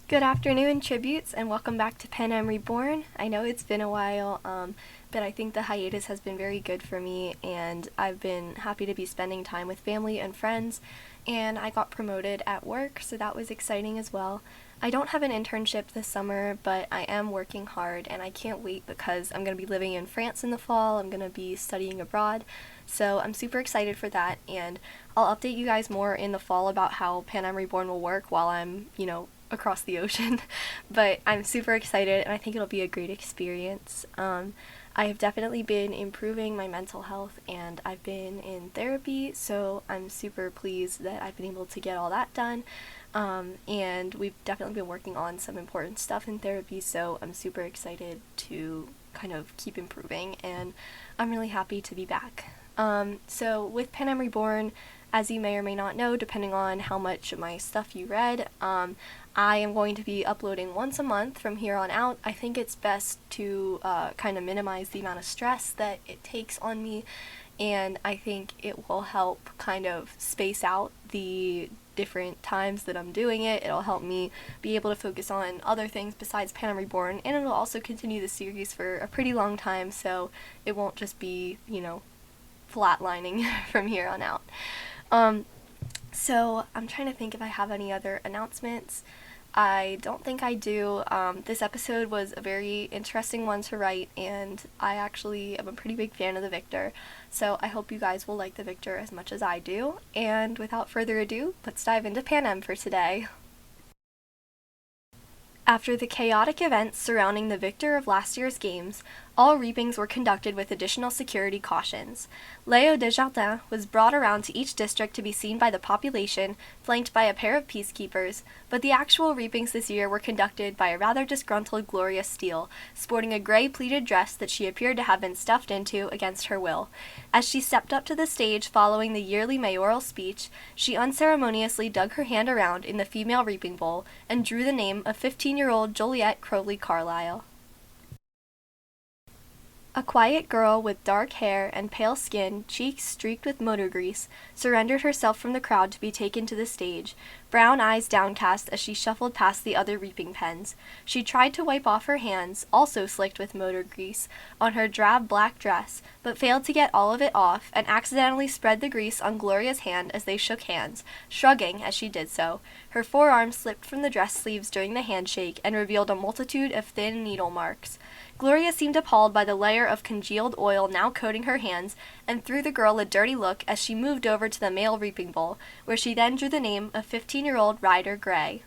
Good afternoon, tributes, and welcome back to Panem Reborn. I know it's been a while, but I think the hiatus has been very good for me, and I've been happy to be spending time with family and friends, and I got promoted at work, so that was exciting as well. I don't have an internship this summer, but I am working hard, and I can't wait because I'm going to be living in France in the fall. I'm going to be studying abroad, so I'm super excited for that, and I'll update you guys more in the fall about how Panem Reborn will work while I'm, across the ocean. But I'm super excited, and I think it'll be a great experience. I have definitely been improving my mental health, and I've been in therapy, so I'm super pleased that I've been able to get all that done. And we've definitely been working on some important stuff in therapy, so I'm super excited to kind of keep improving, and I'm really happy to be back. So with Panem Reborn, as you may or may not know, depending on how much of my stuff you read, I am going to be uploading once a month from here on out. I think it's best to kind of minimize the amount of stress that it takes on me, and I think it will help kind of space out the different times that I'm doing it. It'll help me be able to focus on other things besides Panem Reborn, and it'll also continue the series for a pretty long time, so it won't just be, flatlining from here on out. So I'm trying to think if I have any other announcements. I don't think I do. This episode was a very interesting one to write, and I actually am a pretty big fan of the Victor, so I hope you guys will like the Victor as much as I do. And without further ado, let's dive into Panem for today. After the chaotic events surrounding the victor of last year's games, all reapings were conducted with additional security cautions. Léo Desjardins was brought around to each district to be seen by the population, flanked by a pair of peacekeepers, but the actual reapings this year were conducted by a rather disgruntled Gloria Steele, sporting a gray pleated dress that she appeared to have been stuffed into against her will. As she stepped up to the stage following the yearly mayoral speech, she unceremoniously dug her hand around in the female reaping bowl and drew the name of 15-year-old Joliette Crowley Carlyle. A quiet girl with dark hair and pale skin, cheeks streaked with motor grease, surrendered herself from the crowd to be taken to the stage, brown eyes downcast as she shuffled past the other reaping pens. She tried to wipe off her hands, also slicked with motor grease, on her drab black dress, but failed to get all of it off, and accidentally spread the grease on Gloria's hand as they shook hands, shrugging as she did so. Her forearm slipped from the dress sleeves during the handshake and revealed a multitude of thin needle marks. Gloria seemed appalled by the layer of congealed oil now coating her hands, and threw the girl a dirty look as she moved over to the male reaping bowl, where she then drew the name of 15-year-old Ryder Gray.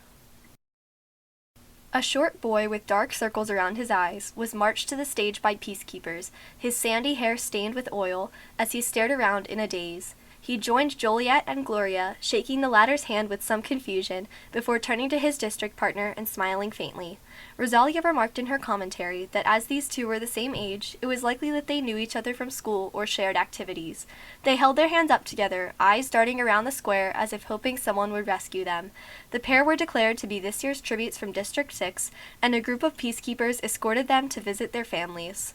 A short boy with dark circles around his eyes was marched to the stage by peacekeepers, his sandy hair stained with oil, as he stared around in a daze. He joined Joliette and Gloria, shaking the latter's hand with some confusion, before turning to his district partner and smiling faintly. Rosalia remarked in her commentary that as these two were the same age, it was likely that they knew each other from school or shared activities. They held their hands up together, eyes darting around the square as if hoping someone would rescue them. The pair were declared to be this year's tributes from District 6, and a group of peacekeepers escorted them to visit their families.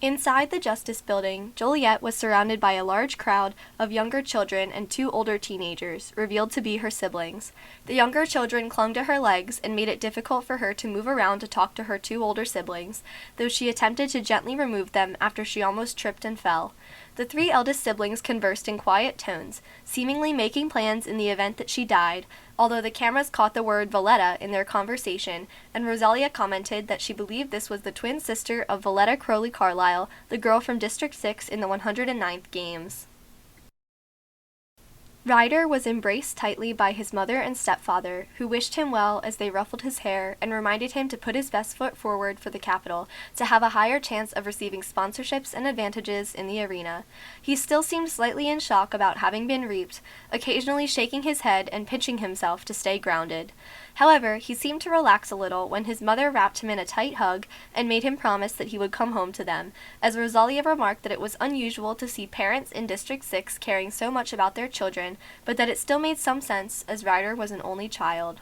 Inside the Justice Building, Joliette was surrounded by a large crowd of younger children and two older teenagers, revealed to be her siblings. The younger children clung to her legs and made it difficult for her to move around to talk to her two older siblings, though she attempted to gently remove them after she almost tripped and fell. The three eldest siblings conversed in quiet tones, seemingly making plans in the event that she died, although the cameras caught the word Valletta in their conversation, and Rosalia commented that she believed this was the twin sister of Valletta Crowley Carlyle, the girl from District 6 in the 109th Games. Ryder was embraced tightly by his mother and stepfather, who wished him well as they ruffled his hair and reminded him to put his best foot forward for the capital to have a higher chance of receiving sponsorships and advantages in the arena. He still seemed slightly in shock about having been reaped, occasionally shaking his head and pinching himself to stay grounded. However, he seemed to relax a little when his mother wrapped him in a tight hug and made him promise that he would come home to them, as Rosalia remarked that it was unusual to see parents in District 6 caring so much about their children, but that it still made some sense as Ryder was an only child.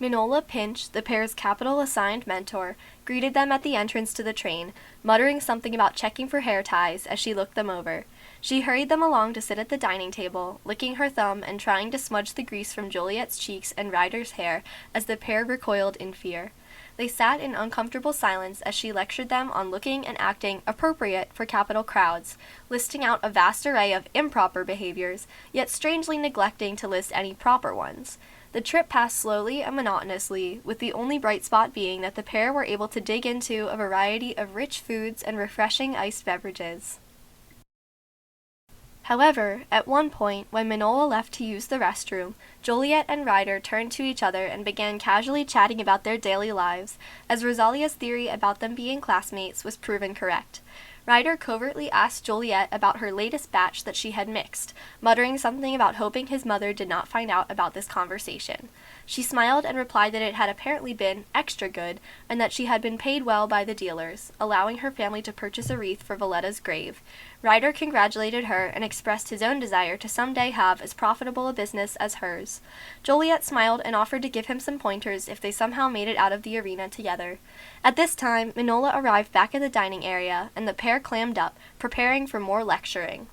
Minola Pinch, the pair's capital-assigned mentor, greeted them at the entrance to the train, muttering something about checking for hair ties as she looked them over. She hurried them along to sit at the dining table, licking her thumb and trying to smudge the grease from Joliet's cheeks and Ryder's hair as the pair recoiled in fear. They sat in uncomfortable silence as she lectured them on looking and acting appropriate for capital crowds, listing out a vast array of improper behaviors, yet strangely neglecting to list any proper ones. The trip passed slowly and monotonously, with the only bright spot being that the pair were able to dig into a variety of rich foods and refreshing iced beverages. However, at one point, when Minola left to use the restroom, Joliet and Ryder turned to each other and began casually chatting about their daily lives, as Rosalia's theory about them being classmates was proven correct. Ryder covertly asked Joliet about her latest batch that she had mixed, muttering something about hoping his mother did not find out about this conversation. She smiled and replied that it had apparently been extra good, and that she had been paid well by the dealers, allowing her family to purchase a wreath for Valletta's grave. Ryder congratulated her and expressed his own desire to someday have as profitable a business as hers. Joliet smiled and offered to give him some pointers if they somehow made it out of the arena together. At this time, Minola arrived back at the dining area, and the pair clammed up, preparing for more lecturing.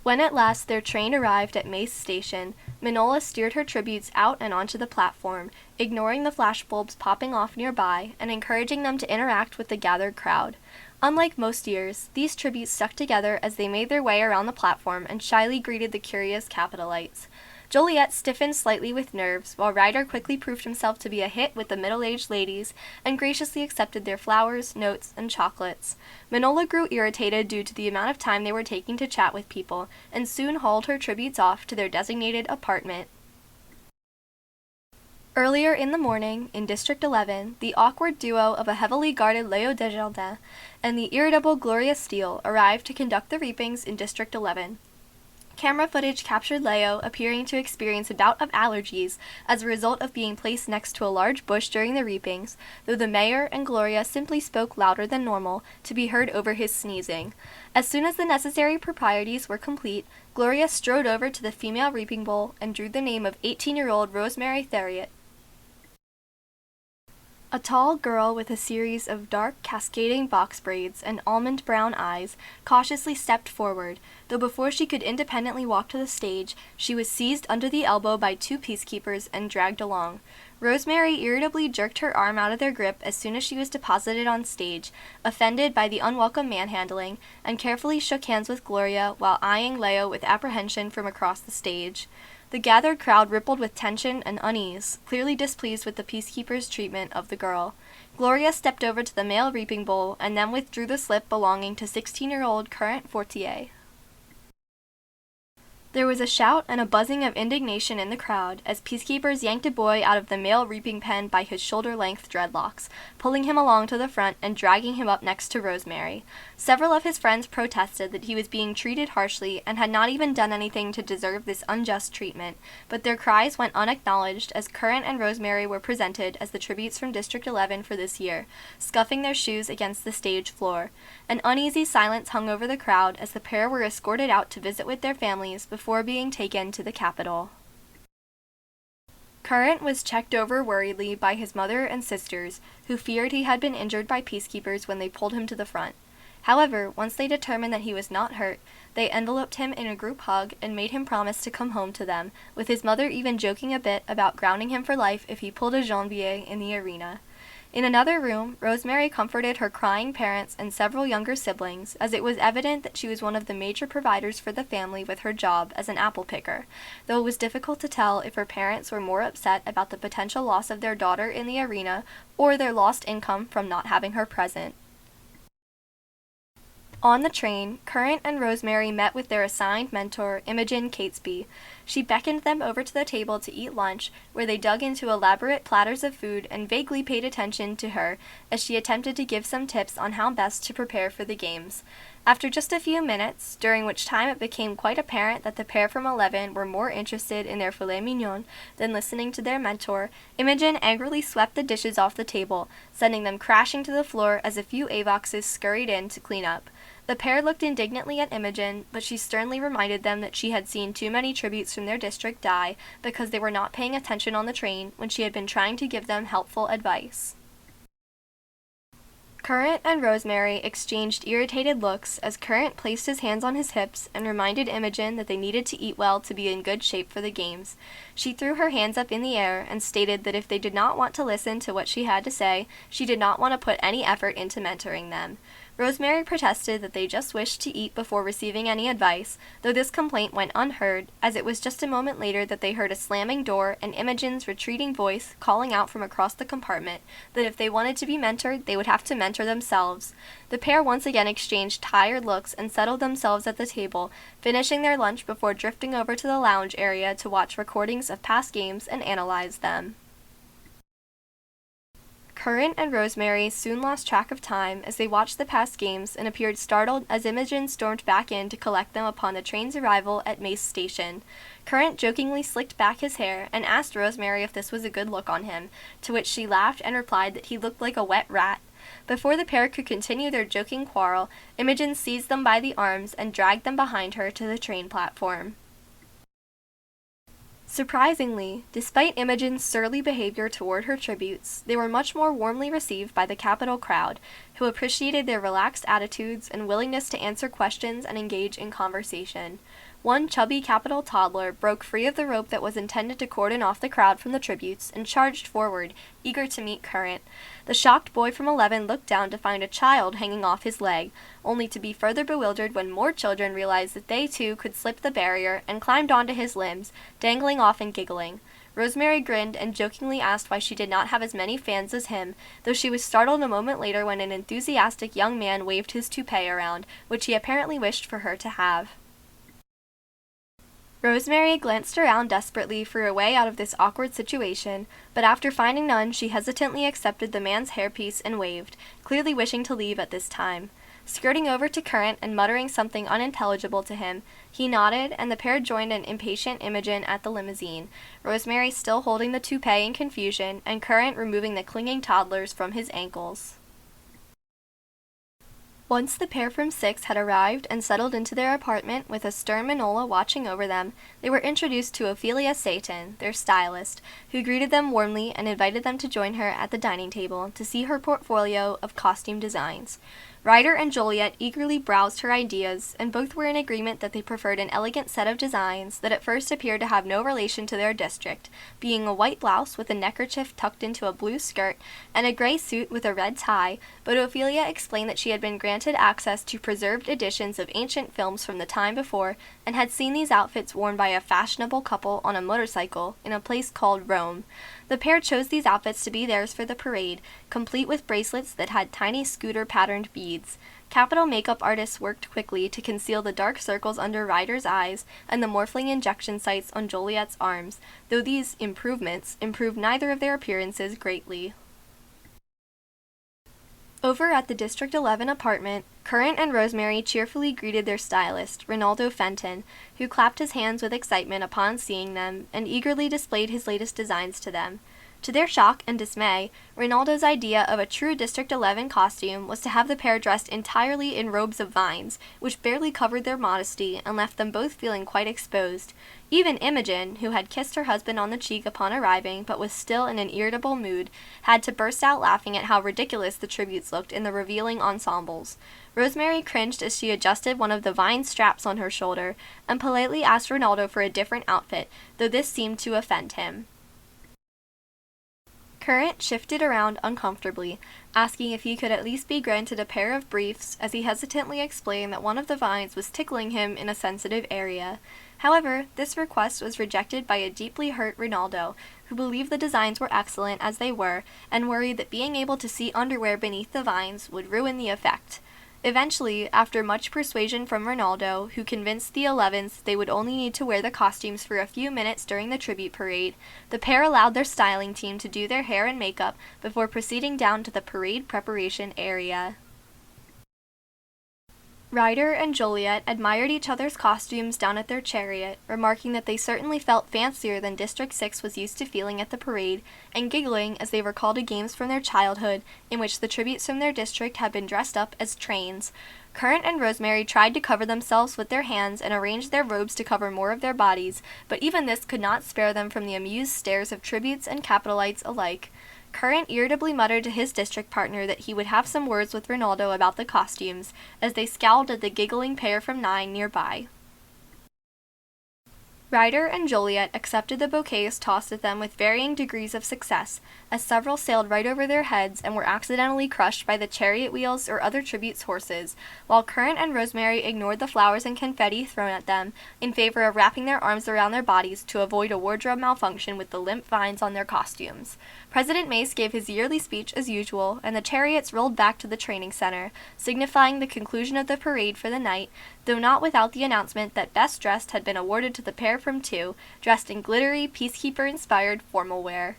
When at last their train arrived at Mace Station, Minola steered her tributes out and onto the platform, ignoring the flashbulbs popping off nearby and encouraging them to interact with the gathered crowd. Unlike most years, these tributes stuck together as they made their way around the platform and shyly greeted the curious Capitolites. Joliet stiffened slightly with nerves, while Ryder quickly proved himself to be a hit with the middle-aged ladies and graciously accepted their flowers, notes, and chocolates. Minola grew irritated due to the amount of time they were taking to chat with people, and soon hauled her tributes off to their designated apartment. Earlier in the morning, in District 11, the awkward duo of a heavily guarded Leo Desjardins and the irritable Gloria Steele arrived to conduct the reapings in District 11. Camera footage captured Leo appearing to experience a bout of allergies as a result of being placed next to a large bush during the reapings, though the mayor and Gloria simply spoke louder than normal to be heard over his sneezing. As soon as the necessary proprieties were complete, Gloria strode over to the female reaping bowl and drew the name of 18-year-old Rosemary Theriot. A tall girl with a series of dark, cascading box braids and almond brown eyes cautiously stepped forward, though before she could independently walk to the stage, she was seized under the elbow by two peacekeepers and dragged along. Rosemary irritably jerked her arm out of their grip as soon as she was deposited on stage, offended by the unwelcome manhandling, and carefully shook hands with Gloria while eyeing Leo with apprehension from across the stage. The gathered crowd rippled with tension and unease, clearly displeased with the peacekeepers' treatment of the girl. Gloria stepped over to the male reaping bowl and then withdrew the slip belonging to 16-year-old Current Fortier. There was a shout and a buzzing of indignation in the crowd as peacekeepers yanked a boy out of the male reaping pen by his shoulder-length dreadlocks, pulling him along to the front and dragging him up next to Rosemary. Several of his friends protested that he was being treated harshly and had not even done anything to deserve this unjust treatment, but their cries went unacknowledged as Current and Rosemary were presented as the tributes from District 11 for this year, scuffing their shoes against the stage floor. An uneasy silence hung over the crowd as the pair were escorted out to visit with their families before being taken to the Capitol. Current was checked over worriedly by his mother and sisters, who feared he had been injured by peacekeepers when they pulled him to the front. However, once they determined that he was not hurt, they enveloped him in a group hug and made him promise to come home to them, with his mother even joking a bit about grounding him for life if he pulled a jambier in the arena. In another room, Rosemary comforted her crying parents and several younger siblings, as it was evident that she was one of the major providers for the family with her job as an apple picker, though it was difficult to tell if her parents were more upset about the potential loss of their daughter in the arena or their lost income from not having her present. On the train, Current and Rosemary met with their assigned mentor, Imogen Catesby. She beckoned them over to the table to eat lunch, where they dug into elaborate platters of food and vaguely paid attention to her as she attempted to give some tips on how best to prepare for the games. After just a few minutes, during which time it became quite apparent that the pair from 11 were more interested in their filet mignon than listening to their mentor, Imogen angrily swept the dishes off the table, sending them crashing to the floor as a few Avoxes scurried in to clean up. The pair looked indignantly at Imogen, but she sternly reminded them that she had seen too many tributes from their district die because they were not paying attention on the train when she had been trying to give them helpful advice. Current and Rosemary exchanged irritated looks as Current placed his hands on his hips and reminded Imogen that they needed to eat well to be in good shape for the games. She threw her hands up in the air and stated that if they did not want to listen to what she had to say, she did not want to put any effort into mentoring them. Rosemary protested that they just wished to eat before receiving any advice, though this complaint went unheard, as it was just a moment later that they heard a slamming door and Imogen's retreating voice calling out from across the compartment that if they wanted to be mentored, they would have to mentor themselves. The pair once again exchanged tired looks and settled themselves at the table, finishing their lunch before drifting over to the lounge area to watch recordings of past games and analyze them. Current and Rosemary soon lost track of time as they watched the past games and appeared startled as Imogen stormed back in to collect them upon the train's arrival at Mace Station. Current jokingly slicked back his hair and asked Rosemary if this was a good look on him, to which she laughed and replied that he looked like a wet rat. Before the pair could continue their joking quarrel, Imogen seized them by the arms and dragged them behind her to the train platform. Surprisingly, despite Imogen's surly behavior toward her tributes, they were much more warmly received by the Capitol crowd, who appreciated their relaxed attitudes and willingness to answer questions and engage in conversation. One chubby Capitol toddler broke free of the rope that was intended to cordon off the crowd from the tributes and charged forward, eager to meet Current. The shocked boy from 11 looked down to find a child hanging off his leg, only to be further bewildered when more children realized that they too could slip the barrier and climbed onto his limbs, dangling off and giggling. Rosemary grinned and jokingly asked why she did not have as many fans as him, though she was startled a moment later when an enthusiastic young man waved his toupee around, which he apparently wished for her to have. Rosemary glanced around desperately for a way out of this awkward situation, but after finding none, she hesitantly accepted the man's hairpiece and waved, clearly wishing to leave at this time. Skirting over to Current and muttering something unintelligible to him, he nodded, and the pair joined an impatient Imogen at the limousine, Rosemary still holding the toupee in confusion, and Current removing the clinging toddlers from his ankles. Once the pair from 6 had arrived and settled into their apartment with a stern Manola watching over them, they were introduced to Ophelia Satan, their stylist, who greeted them warmly and invited them to join her at the dining table to see her portfolio of costume designs. Ryder and Joliet eagerly browsed her ideas, and both were in agreement that they preferred an elegant set of designs that at first appeared to have no relation to their district, being a white blouse with a neckerchief tucked into a blue skirt and a gray suit with a red tie, but Ophelia explained that she had been granted access to preserved editions of ancient films from the time before and had seen these outfits worn by a fashionable couple on a motorcycle in a place called Rome. The pair chose these outfits to be theirs for the parade, complete with bracelets that had tiny scooter-patterned beads. Capitol makeup artists worked quickly to conceal the dark circles under Ryder's eyes and the morphling injection sites on Joliet's arms, though these improvements improved neither of their appearances greatly. Over at the District 11 apartment, Current and Rosemary cheerfully greeted their stylist, Ronaldo Fenton, who clapped his hands with excitement upon seeing them and eagerly displayed his latest designs to them. To their shock and dismay, Ronaldo's idea of a true District 11 costume was to have the pair dressed entirely in robes of vines, which barely covered their modesty and left them both feeling quite exposed. Even Imogen, who had kissed her husband on the cheek upon arriving but was still in an irritable mood, had to burst out laughing at how ridiculous the tributes looked in the revealing ensembles. Rosemary cringed as she adjusted one of the vine straps on her shoulder and politely asked Ronaldo for a different outfit, though this seemed to offend him. Current shifted around uncomfortably, asking if he could at least be granted a pair of briefs, as he hesitantly explained that one of the vines was tickling him in a sensitive area. However, this request was rejected by a deeply hurt Ronaldo, who believed the designs were excellent as they were, and worried that being able to see underwear beneath the vines would ruin the effect. Eventually, after much persuasion from Ronaldo, who convinced the 11s they would only need to wear the costumes for a few minutes during the tribute parade, the pair allowed their styling team to do their hair and makeup before proceeding down to the parade preparation area. Ryder and Joliet admired each other's costumes down at their chariot, remarking that they certainly felt fancier than District 6 was used to feeling at the parade, and giggling as they recalled games from their childhood in which the tributes from their district had been dressed up as trains. Current and Rosemary tried to cover themselves with their hands and arranged their robes to cover more of their bodies, but even this could not spare them from the amused stares of tributes and Capitolites alike. Current irritably muttered to his district partner that he would have some words with Ronaldo about the costumes, as they scowled at the giggling pair from 9 nearby. Ryder and Joliet accepted the bouquets tossed at them with varying degrees of success, as several sailed right over their heads and were accidentally crushed by the chariot wheels or other tributes' horses, while Current and Rosemary ignored the flowers and confetti thrown at them in favor of wrapping their arms around their bodies to avoid a wardrobe malfunction with the limp vines on their costumes. President Mace gave his yearly speech as usual, and the chariots rolled back to the training center, signifying the conclusion of the parade for the night, though not without the announcement that Best Dressed had been awarded to the pair from 2, dressed in glittery, peacekeeper-inspired formal wear.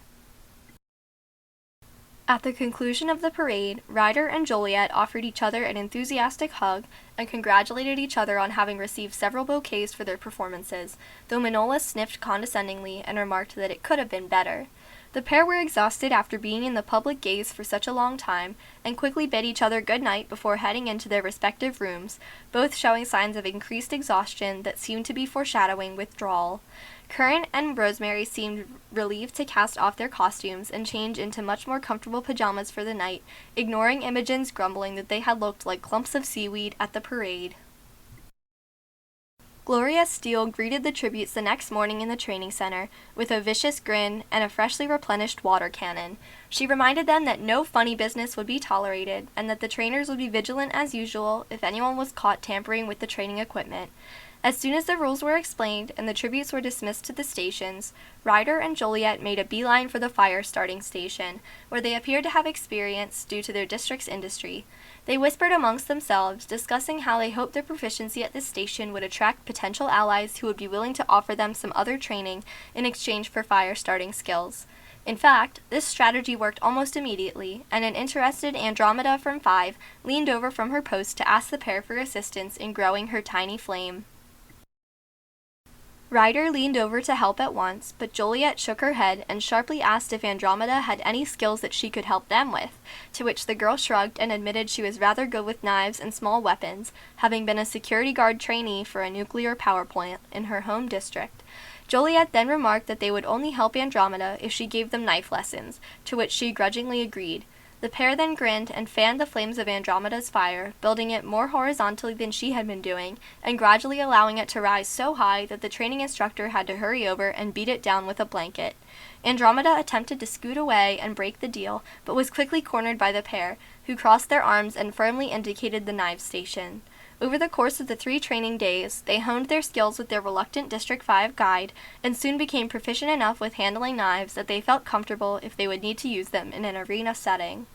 At the conclusion of the parade, Ryder and Joliet offered each other an enthusiastic hug and congratulated each other on having received several bouquets for their performances, though Manola sniffed condescendingly and remarked that it could have been better. The pair were exhausted after being in the public gaze for such a long time, and quickly bid each other good night before heading into their respective rooms, both showing signs of increased exhaustion that seemed to be foreshadowing withdrawal. Current and Rosemary seemed relieved to cast off their costumes and change into much more comfortable pajamas for the night, ignoring Imogen's grumbling that they had looked like clumps of seaweed at the parade. Gloria Steele greeted the tributes the next morning in the training center with a vicious grin and a freshly replenished water cannon. She reminded them that no funny business would be tolerated and that the trainers would be vigilant as usual if anyone was caught tampering with the training equipment. As soon as the rules were explained and the tributes were dismissed to the stations, Ryder and Joliet made a beeline for the fire starting station, where they appeared to have experience due to their district's industry. They whispered amongst themselves, discussing how they hoped their proficiency at this station would attract potential allies who would be willing to offer them some other training in exchange for fire starting skills. In fact, this strategy worked almost immediately, and an interested Andromeda from 5 leaned over from her post to ask the pair for assistance in growing her tiny flame. Ryder leaned over to help at once, but Joliet shook her head and sharply asked if Andromeda had any skills that she could help them with, to which the girl shrugged and admitted she was rather good with knives and small weapons, having been a security guard trainee for a nuclear power plant in her home district. Joliet then remarked that they would only help Andromeda if she gave them knife lessons, to which she grudgingly agreed. The pair then grinned and fanned the flames of Andromeda's fire, building it more horizontally than she had been doing, and gradually allowing it to rise so high that the training instructor had to hurry over and beat it down with a blanket. Andromeda attempted to scoot away and break the deal, but was quickly cornered by the pair, who crossed their arms and firmly indicated the knives station. Over the course of the 3 training days, they honed their skills with their reluctant District 5 guide, and soon became proficient enough with handling knives that they felt comfortable if they would need to use them in an arena setting.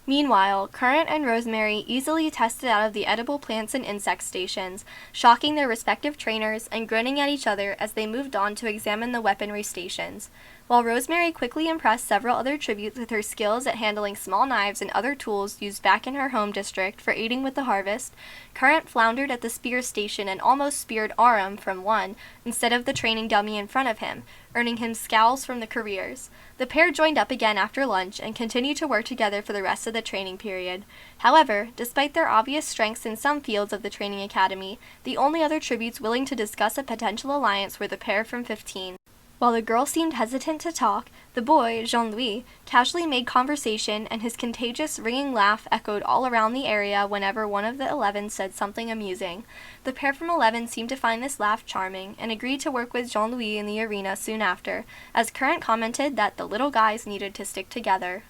Meanwhile, Current and Rosemary easily tested out of the edible plants and insect stations, shocking their respective trainers and grinning at each other as they moved on to examine the weaponry stations. While Rosemary quickly impressed several other tributes with her skills at handling small knives and other tools used back in her home district for aiding with the harvest, Current floundered at the spear station and almost speared Aram from 1 instead of the training dummy in front of him, earning him scowls from the careers. The pair joined up again after lunch and continued to work together for the rest of the training period. However, despite their obvious strengths in some fields of the training academy, the only other tributes willing to discuss a potential alliance were the pair from 15. While the girl seemed hesitant to talk, the boy, Jean-Louis, casually made conversation, and his contagious, ringing laugh echoed all around the area whenever one of the 11 said something amusing. The pair from 11 seemed to find this laugh charming, and agreed to work with Jean-Louis in the arena soon after, as Current commented that the little guys needed to stick together.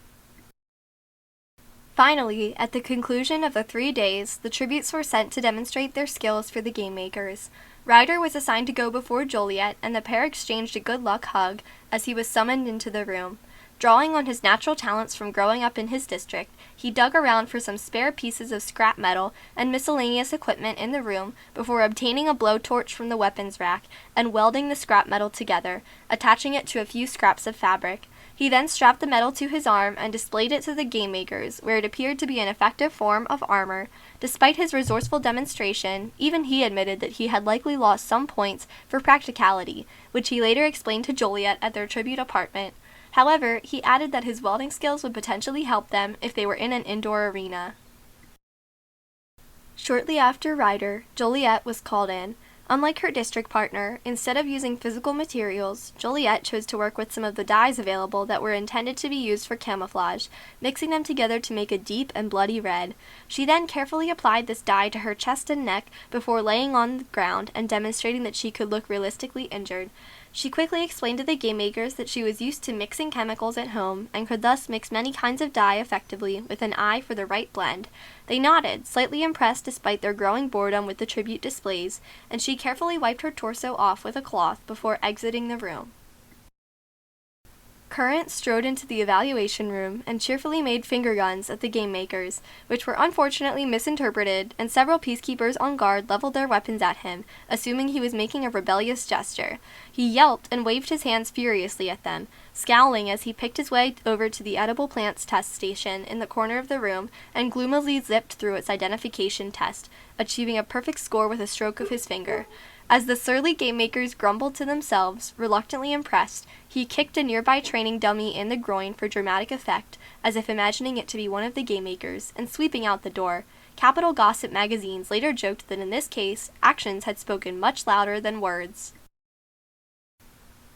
Finally, at the conclusion of the 3 days, the tributes were sent to demonstrate their skills for the game makers. Ryder was assigned to go before Joliet, and the pair exchanged a good luck hug as he was summoned into the room. Drawing on his natural talents from growing up in his district, he dug around for some spare pieces of scrap metal and miscellaneous equipment in the room before obtaining a blowtorch from the weapons rack and welding the scrap metal together, attaching it to a few scraps of fabric. He then strapped the metal to his arm and displayed it to the game makers, where it appeared to be an effective form of armor. Despite his resourceful demonstration, even he admitted that he had likely lost some points for practicality, which he later explained to Joliet at their tribute apartment. However, he added that his welding skills would potentially help them if they were in an indoor arena. Shortly after Ryder, Joliet was called in. Unlike her district partner, instead of using physical materials, Joliet chose to work with some of the dyes available that were intended to be used for camouflage, mixing them together to make a deep and bloody red. She then carefully applied this dye to her chest and neck before laying on the ground and demonstrating that she could look realistically injured. She quickly explained to the game makers that she was used to mixing chemicals at home and could thus mix many kinds of dye effectively with an eye for the right blend. They nodded, slightly impressed despite their growing boredom with the tribute displays, and she carefully wiped her torso off with a cloth before exiting the room. Current strode into the evaluation room and cheerfully made finger guns at the game makers, which were unfortunately misinterpreted, and several peacekeepers on guard leveled their weapons at him, assuming he was making a rebellious gesture. He yelped and waved his hands furiously at them, scowling as he picked his way over to the edible plants test station in the corner of the room and gloomily zipped through its identification test, achieving a perfect score with a stroke of his finger. As the surly game makers grumbled to themselves, reluctantly impressed, he kicked a nearby training dummy in the groin for dramatic effect, as if imagining it to be one of the game makers, and sweeping out the door. Capital Gossip magazines later joked that in this case, actions had spoken much louder than words.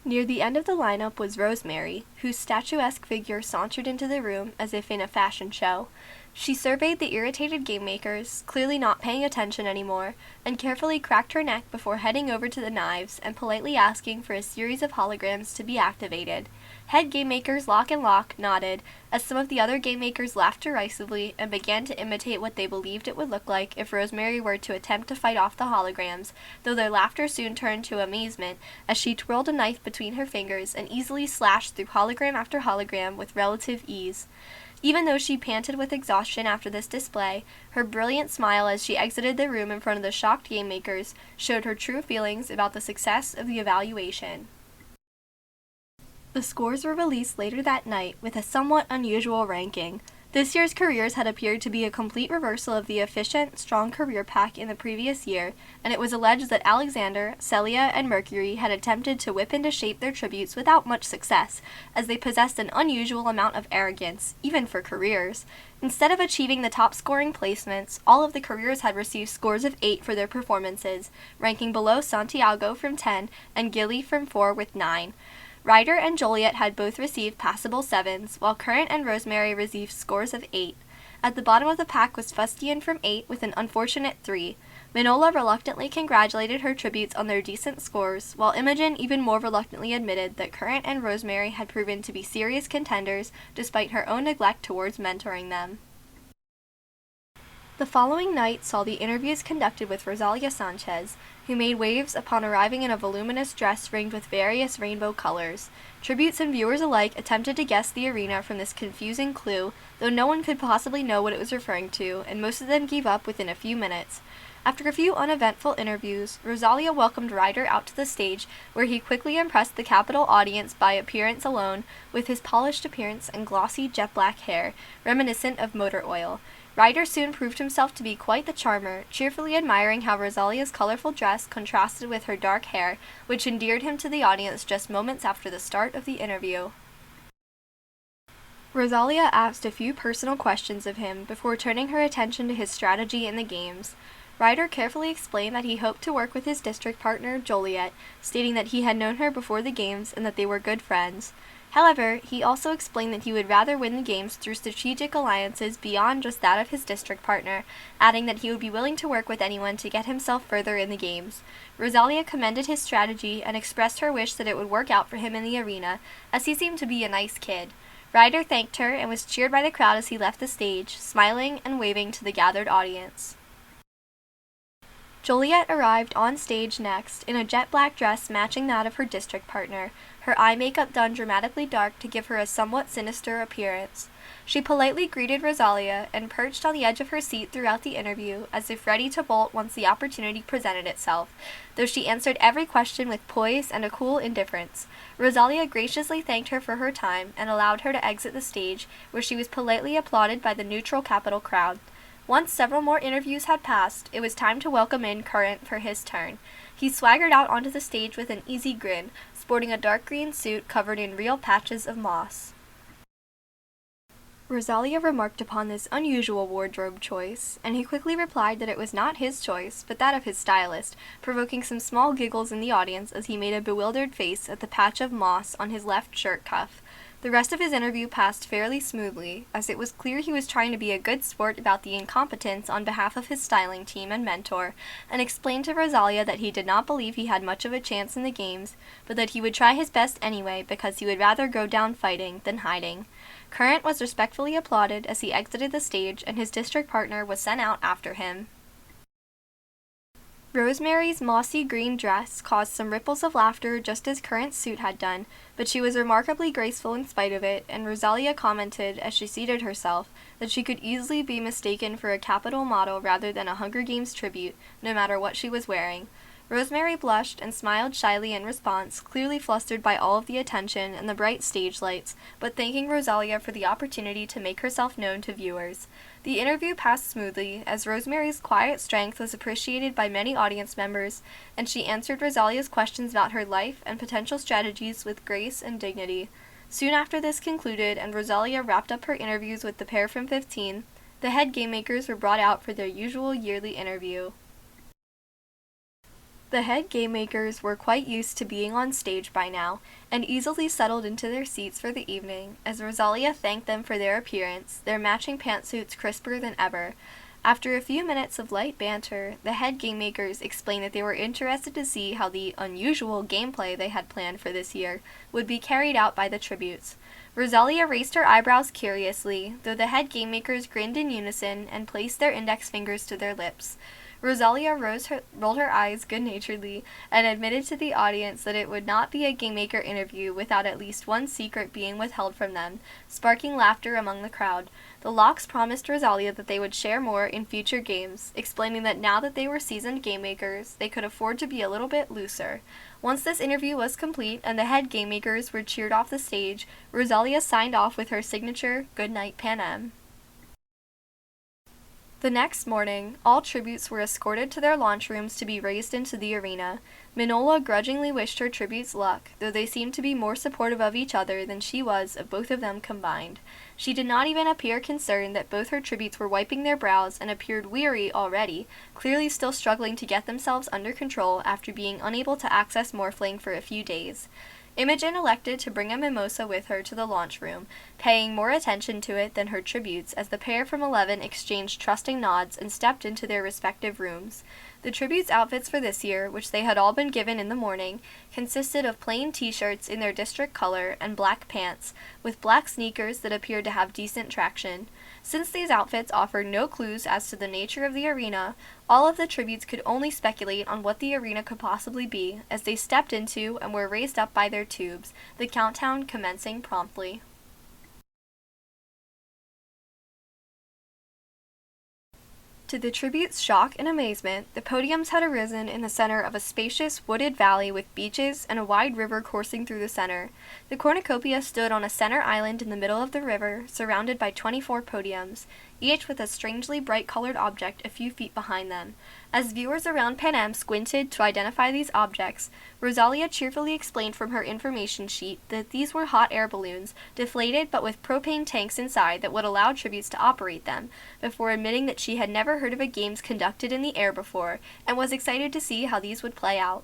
Near the end of the lineup was Rosemary, whose statuesque figure sauntered into the room as if in a fashion show. She surveyed the irritated game makers, clearly not paying attention anymore, and carefully cracked her neck before heading over to the knives and politely asking for a series of holograms to be activated. Head game makers Lock and Lock nodded, as some of the other game makers laughed derisively and began to imitate what they believed it would look like if Rosemary were to attempt to fight off the holograms, though their laughter soon turned to amazement as she twirled a knife between her fingers and easily slashed through hologram after hologram with relative ease. Even though she panted with exhaustion after this display, her brilliant smile as she exited the room in front of the shocked game makers showed her true feelings about the success of the evaluation. The scores were released later that night with a somewhat unusual ranking. This year's careers had appeared to be a complete reversal of the efficient, strong career pack in the previous year, and it was alleged that Alexander, Celia, and Mercury had attempted to whip into shape their tributes without much success, as they possessed an unusual amount of arrogance, even for careers. Instead of achieving the top scoring placements, all of the careers had received scores of 8 for their performances, ranking below Santiago from 10 and Gilly from 4 with 9. Ryder and Joliet had both received passable 7s, while Current and Rosemary received scores of 8. At the bottom of the pack was Fustian from 8 with an unfortunate 3. Minola reluctantly congratulated her tributes on their decent scores, while Imogen even more reluctantly admitted that Current and Rosemary had proven to be serious contenders despite her own neglect towards mentoring them. The following night saw the interviews conducted with Rosalia Sanchez, who made waves upon arriving in a voluminous dress ringed with various rainbow colors. Tributes and viewers alike attempted to guess the arena from this confusing clue, though no one could possibly know what it was referring to, and most of them gave up within a few minutes. After a few uneventful interviews, Rosalia welcomed Ryder out to the stage, where he quickly impressed the Capitol audience by appearance alone, with his polished appearance and glossy jet-black hair, reminiscent of motor oil. Ryder soon proved himself to be quite the charmer, cheerfully admiring how Rosalia's colorful dress contrasted with her dark hair, which endeared him to the audience just moments after the start of the interview. Rosalia asked a few personal questions of him before turning her attention to his strategy in the games. Ryder carefully explained that he hoped to work with his district partner, Joliet, stating that he had known her before the games and that they were good friends. However, he also explained that he would rather win the games through strategic alliances beyond just that of his district partner, adding that he would be willing to work with anyone to get himself further in the games. Rosalia commended his strategy and expressed her wish that it would work out for him in the arena, as he seemed to be a nice kid. Ryder thanked her and was cheered by the crowd as he left the stage, smiling and waving to the gathered audience. Joliet arrived on stage next in a jet-black dress matching that of her district partner, her eye makeup done dramatically dark to give her a somewhat sinister appearance. She politely greeted Rosalia and perched on the edge of her seat throughout the interview, as if ready to bolt once the opportunity presented itself, though she answered every question with poise and a cool indifference. Rosalia graciously thanked her for her time and allowed her to exit the stage, where she was politely applauded by the neutral Capitol crowd. Once several more interviews had passed, it was time to welcome in Current for his turn. He swaggered out onto the stage with an easy grin, sporting a dark green suit covered in real patches of moss. Rosalia remarked upon this unusual wardrobe choice, and he quickly replied that it was not his choice, but that of his stylist, provoking some small giggles in the audience as he made a bewildered face at the patch of moss on his left shirt cuff. The rest of his interview passed fairly smoothly, as it was clear he was trying to be a good sport about the incompetence on behalf of his styling team and mentor, and explained to Rosalia that he did not believe he had much of a chance in the games, but that he would try his best anyway because he would rather go down fighting than hiding. Current was respectfully applauded as he exited the stage, and his district partner was sent out after him. Rosemary's mossy green dress caused some ripples of laughter just as Current's suit had done, but she was remarkably graceful in spite of it, and Rosalia commented as she seated herself that she could easily be mistaken for a Capitol model rather than a Hunger Games tribute, no matter what she was wearing. Rosemary blushed and smiled shyly in response, clearly flustered by all of the attention and the bright stage lights, but thanking Rosalia for the opportunity to make herself known to viewers. The interview passed smoothly, as Rosemary's quiet strength was appreciated by many audience members, and she answered Rosalia's questions about her life and potential strategies with grace and dignity. Soon after this concluded, and Rosalia wrapped up her interviews with the pair from 15, the head game makers were brought out for their usual yearly interview. The head game makers were quite used to being on stage by now, and easily settled into their seats for the evening, as Rosalia thanked them for their appearance, their matching pantsuits crisper than ever. After a few minutes of light banter, the head game makers explained that they were interested to see how the unusual gameplay they had planned for this year would be carried out by the tributes. Rosalia raised her eyebrows curiously, though the head game makers grinned in unison and placed their index fingers to their lips. Rosalia rolled her eyes good-naturedly and admitted to the audience that it would not be a game maker interview without at least one secret being withheld from them, sparking laughter among the crowd. The Locks promised Rosalia that they would share more in future games, explaining that now that they were seasoned game makers, they could afford to be a little bit looser. Once this interview was complete and the head game makers were cheered off the stage, Rosalia signed off with her signature "Good night, Panem." The next morning, all tributes were escorted to their launch rooms to be raised into the arena. Minola grudgingly wished her tributes luck, though they seemed to be more supportive of each other than she was of both of them combined. She did not even appear concerned that both her tributes were wiping their brows and appeared weary already, clearly still struggling to get themselves under control after being unable to access Morphling for a few days. Imogen elected to bring a mimosa with her to the launch room, paying more attention to it than her tributes as the pair from 11 exchanged trusting nods and stepped into their respective rooms. The tributes' outfits for this year, which they had all been given in the morning, consisted of plain t-shirts in their district color and black pants, with black sneakers that appeared to have decent traction. Since these outfits offered no clues as to the nature of the arena, all of the tributes could only speculate on what the arena could possibly be as they stepped into and were raised up by their tubes, the countdown commencing promptly. To the tribute's shock and amazement, the podiums had arisen in the center of a spacious wooded valley with beaches and a wide river coursing through the center. The cornucopia stood on a center island in the middle of the river, surrounded by 24 podiums, each with a strangely bright-colored object a few feet behind them. As viewers around Panem squinted to identify these objects, Rosalia cheerfully explained from her information sheet that these were hot air balloons, deflated but with propane tanks inside that would allow tributes to operate them, before admitting that she had never heard of a games conducted in the air before, and was excited to see how these would play out.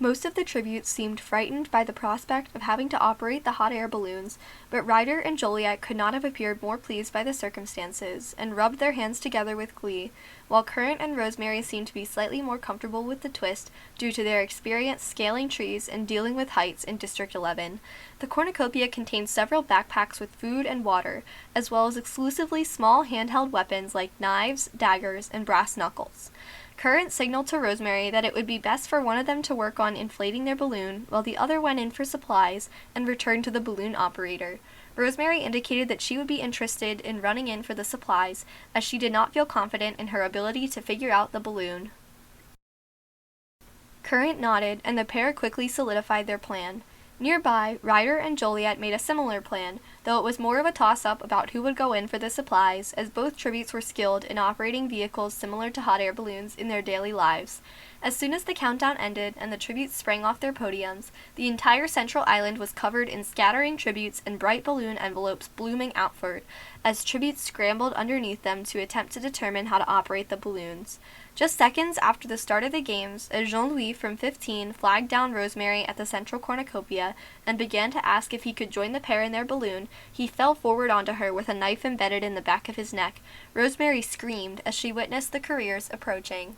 Most of the tributes seemed frightened by the prospect of having to operate the hot air balloons, but Ryder and Joliet could not have appeared more pleased by the circumstances, and rubbed their hands together with glee, while Current and Rosemary seemed to be slightly more comfortable with the twist due to their experience scaling trees and dealing with heights in District 11. The cornucopia contained several backpacks with food and water, as well as exclusively small handheld weapons like knives, daggers, and brass knuckles. Current signaled to Rosemary that it would be best for one of them to work on inflating their balloon, while the other went in for supplies and returned to the balloon operator. Rosemary indicated that she would be interested in running in for the supplies, as she did not feel confident in her ability to figure out the balloon. Current nodded, and the pair quickly solidified their plan. Nearby, Ryder and Joliet made a similar plan, though it was more of a toss-up about who would go in for the supplies, as both tributes were skilled in operating vehicles similar to hot air balloons in their daily lives. As soon as the countdown ended and the tributes sprang off their podiums, the entire central island was covered in scattering tributes and bright balloon envelopes blooming outward, as tributes scrambled underneath them to attempt to determine how to operate the balloons. Just seconds after the start of the games, as Jean-Louis from 15 flagged down Rosemary at the central cornucopia and began to ask if he could join the pair in their balloon, he fell forward onto her with a knife embedded in the back of his neck. Rosemary screamed as she witnessed the careers approaching.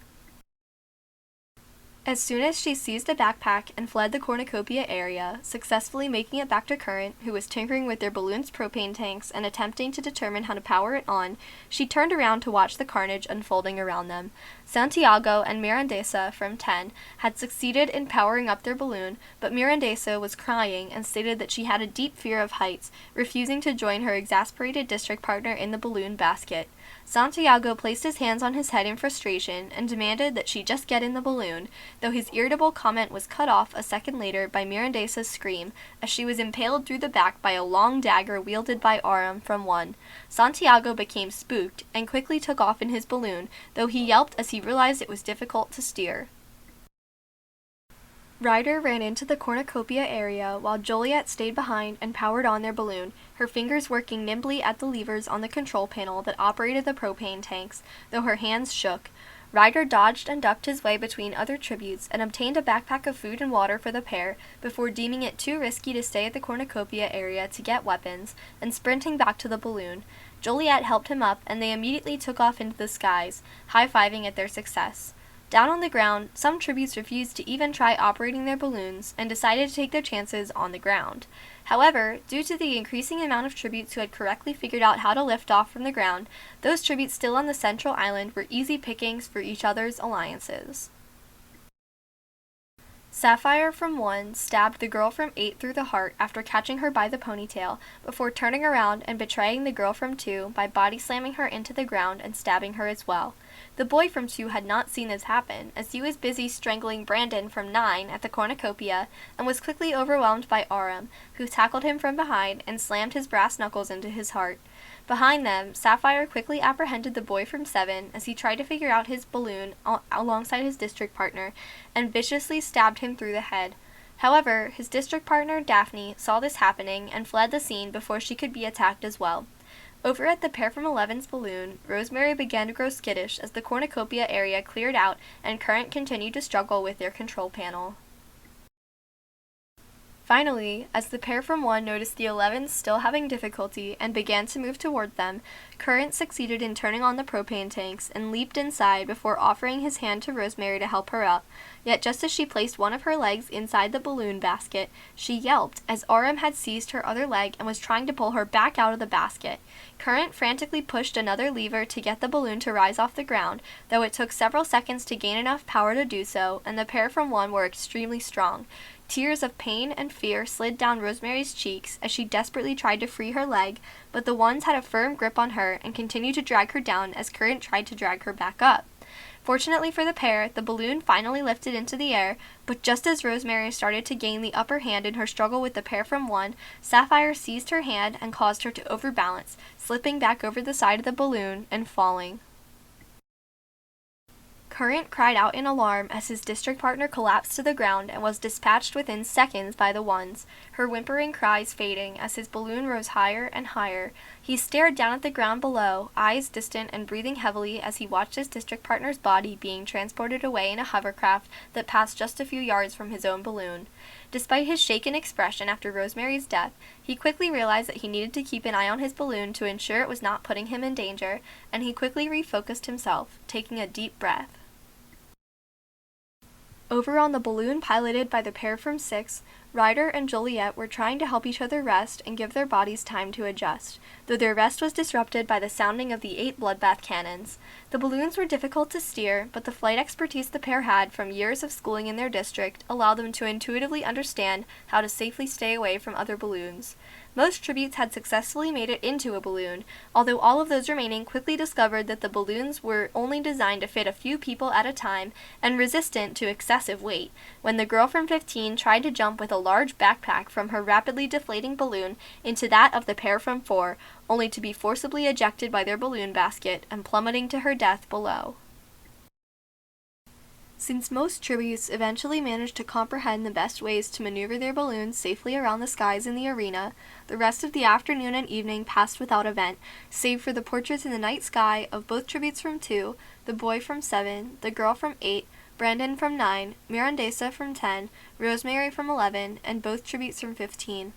As soon as she seized a backpack and fled the cornucopia area, successfully making it back to Current, who was tinkering with their balloon's propane tanks and attempting to determine how to power it on, she turned around to watch the carnage unfolding around them. Santiago and Mirandesa, from 10, had succeeded in powering up their balloon, but Mirandesa was crying and stated that she had a deep fear of heights, refusing to join her exasperated district partner in the balloon basket. Santiago placed his hands on his head in frustration and demanded that she just get in the balloon, though his irritable comment was cut off a second later by Mirandesa's scream as she was impaled through the back by a long dagger wielded by Aram from 1. Santiago became spooked and quickly took off in his balloon, though he yelped as he realized it was difficult to steer. Ryder ran into the cornucopia area while Joliet stayed behind and powered on their balloon, her fingers working nimbly at the levers on the control panel that operated the propane tanks, though her hands shook. Ryder dodged and ducked his way between other tributes and obtained a backpack of food and water for the pair before deeming it too risky to stay at the cornucopia area to get weapons and sprinting back to the balloon. Joliet helped him up and they immediately took off into the skies, high-fiving at their success. Down on the ground, some tributes refused to even try operating their balloons and decided to take their chances on the ground. However, due to the increasing amount of tributes who had correctly figured out how to lift off from the ground, those tributes still on the central island were easy pickings for each other's alliances. Sapphire from 1 stabbed the girl from 8 through the heart after catching her by the ponytail, before turning around and betraying the girl from 2 by body slamming her into the ground and stabbing her as well. The boy from 2 had not seen this happen, as he was busy strangling Brandon from 9 at the cornucopia and was quickly overwhelmed by Aram, who tackled him from behind and slammed his brass knuckles into his heart. Behind them, Sapphire quickly apprehended the boy from 7 as he tried to figure out his balloon alongside his district partner and viciously stabbed him through the head. However, his district partner, Daphne, saw this happening and fled the scene before she could be attacked as well. Over at the pair from 11's balloon, Rosemary began to grow skittish as the cornucopia area cleared out and Current continued to struggle with their control panel. Finally, as the pair from 1 noticed the 11s still having difficulty and began to move toward them, Current succeeded in turning on the propane tanks and leaped inside before offering his hand to Rosemary to help her up. Yet just as she placed one of her legs inside the balloon basket, she yelped as Aram had seized her other leg and was trying to pull her back out of the basket. Current frantically pushed another lever to get the balloon to rise off the ground, though it took several seconds to gain enough power to do so, and the pair from 1 were extremely strong. Tears of pain and fear slid down Rosemary's cheeks as she desperately tried to free her leg, but the ones had a firm grip on her and continued to drag her down as Current tried to drag her back up. Fortunately for the pair, the balloon finally lifted into the air, but just as Rosemary started to gain the upper hand in her struggle with the pair from 1, Sapphire seized her hand and caused her to overbalance, slipping back over the side of the balloon and falling. Current cried out in alarm as his district partner collapsed to the ground and was dispatched within seconds by the ones, her whimpering cries fading as his balloon rose higher and higher. He stared down at the ground below, eyes distant and breathing heavily as he watched his district partner's body being transported away in a hovercraft that passed just a few yards from his own balloon. Despite his shaken expression after Rosemary's death, he quickly realized that he needed to keep an eye on his balloon to ensure it was not putting him in danger, and he quickly refocused himself, taking a deep breath. Over on the balloon piloted by the pair from 6, Ryder and Joliet were trying to help each other rest and give their bodies time to adjust, though their rest was disrupted by the sounding of the 8 bloodbath cannons. The balloons were difficult to steer, but the flight expertise the pair had from years of schooling in their district allowed them to intuitively understand how to safely stay away from other balloons. Most tributes had successfully made it into a balloon, although all of those remaining quickly discovered that the balloons were only designed to fit a few people at a time and resistant to excessive weight. When the girl from 15 tried to jump with a large backpack from her rapidly deflating balloon into that of the pair from 4, only to be forcibly ejected by their balloon basket and plummeting to her death below. Since most tributes eventually managed to comprehend the best ways to maneuver their balloons safely around the skies in the arena, the rest of the afternoon and evening passed without event, save for the portraits in the night sky of both tributes from 2, the boy from 7, the girl from 8, Brandon from 9, Mirandesa from 10, Rosemary from 11, and both tributes from 15.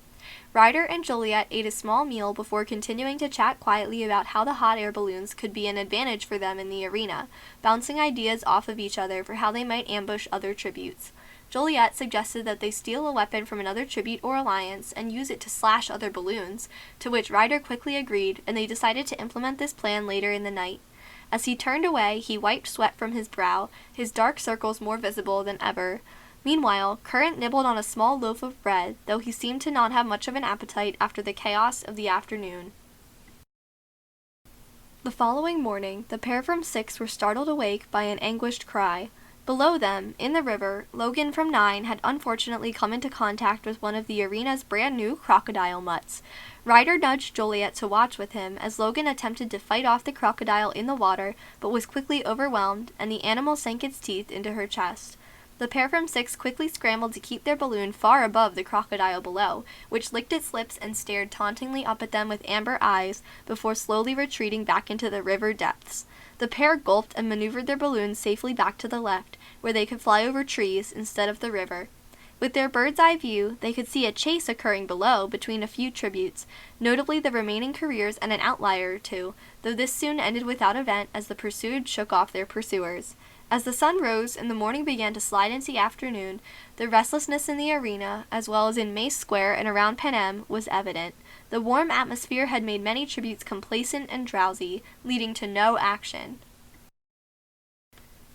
Ryder and Joliet ate a small meal before continuing to chat quietly about how the hot air balloons could be an advantage for them in the arena, bouncing ideas off of each other for how they might ambush other tributes. Joliet suggested that they steal a weapon from another tribute or alliance and use it to slash other balloons, to which Ryder quickly agreed, and they decided to implement this plan later in the night. As he turned away, he wiped sweat from his brow, his dark circles more visible than ever. Meanwhile, Current nibbled on a small loaf of bread, though he seemed to not have much of an appetite after the chaos of the afternoon. The following morning, the pair from 6 were startled awake by an anguished cry. Below them, in the river, Logan from 9 had unfortunately come into contact with one of the arena's brand new crocodile mutts. Ryder nudged Joliet to watch with him as Logan attempted to fight off the crocodile in the water, but was quickly overwhelmed, and the animal sank its teeth into her chest. The pair from 6 quickly scrambled to keep their balloon far above the crocodile below, which licked its lips and stared tauntingly up at them with amber eyes before slowly retreating back into the river depths. The pair gulped and maneuvered their balloons safely back to the left, where they could fly over trees instead of the river. With their bird's-eye view, they could see a chase occurring below between a few tributes, notably the remaining careers and an outlier or two, though this soon ended without event as the pursued shook off their pursuers. As the sun rose and the morning began to slide into the afternoon, the restlessness in the arena, as well as in Mace Square and around Panem, was evident. The warm atmosphere had made many tributes complacent and drowsy, leading to no action.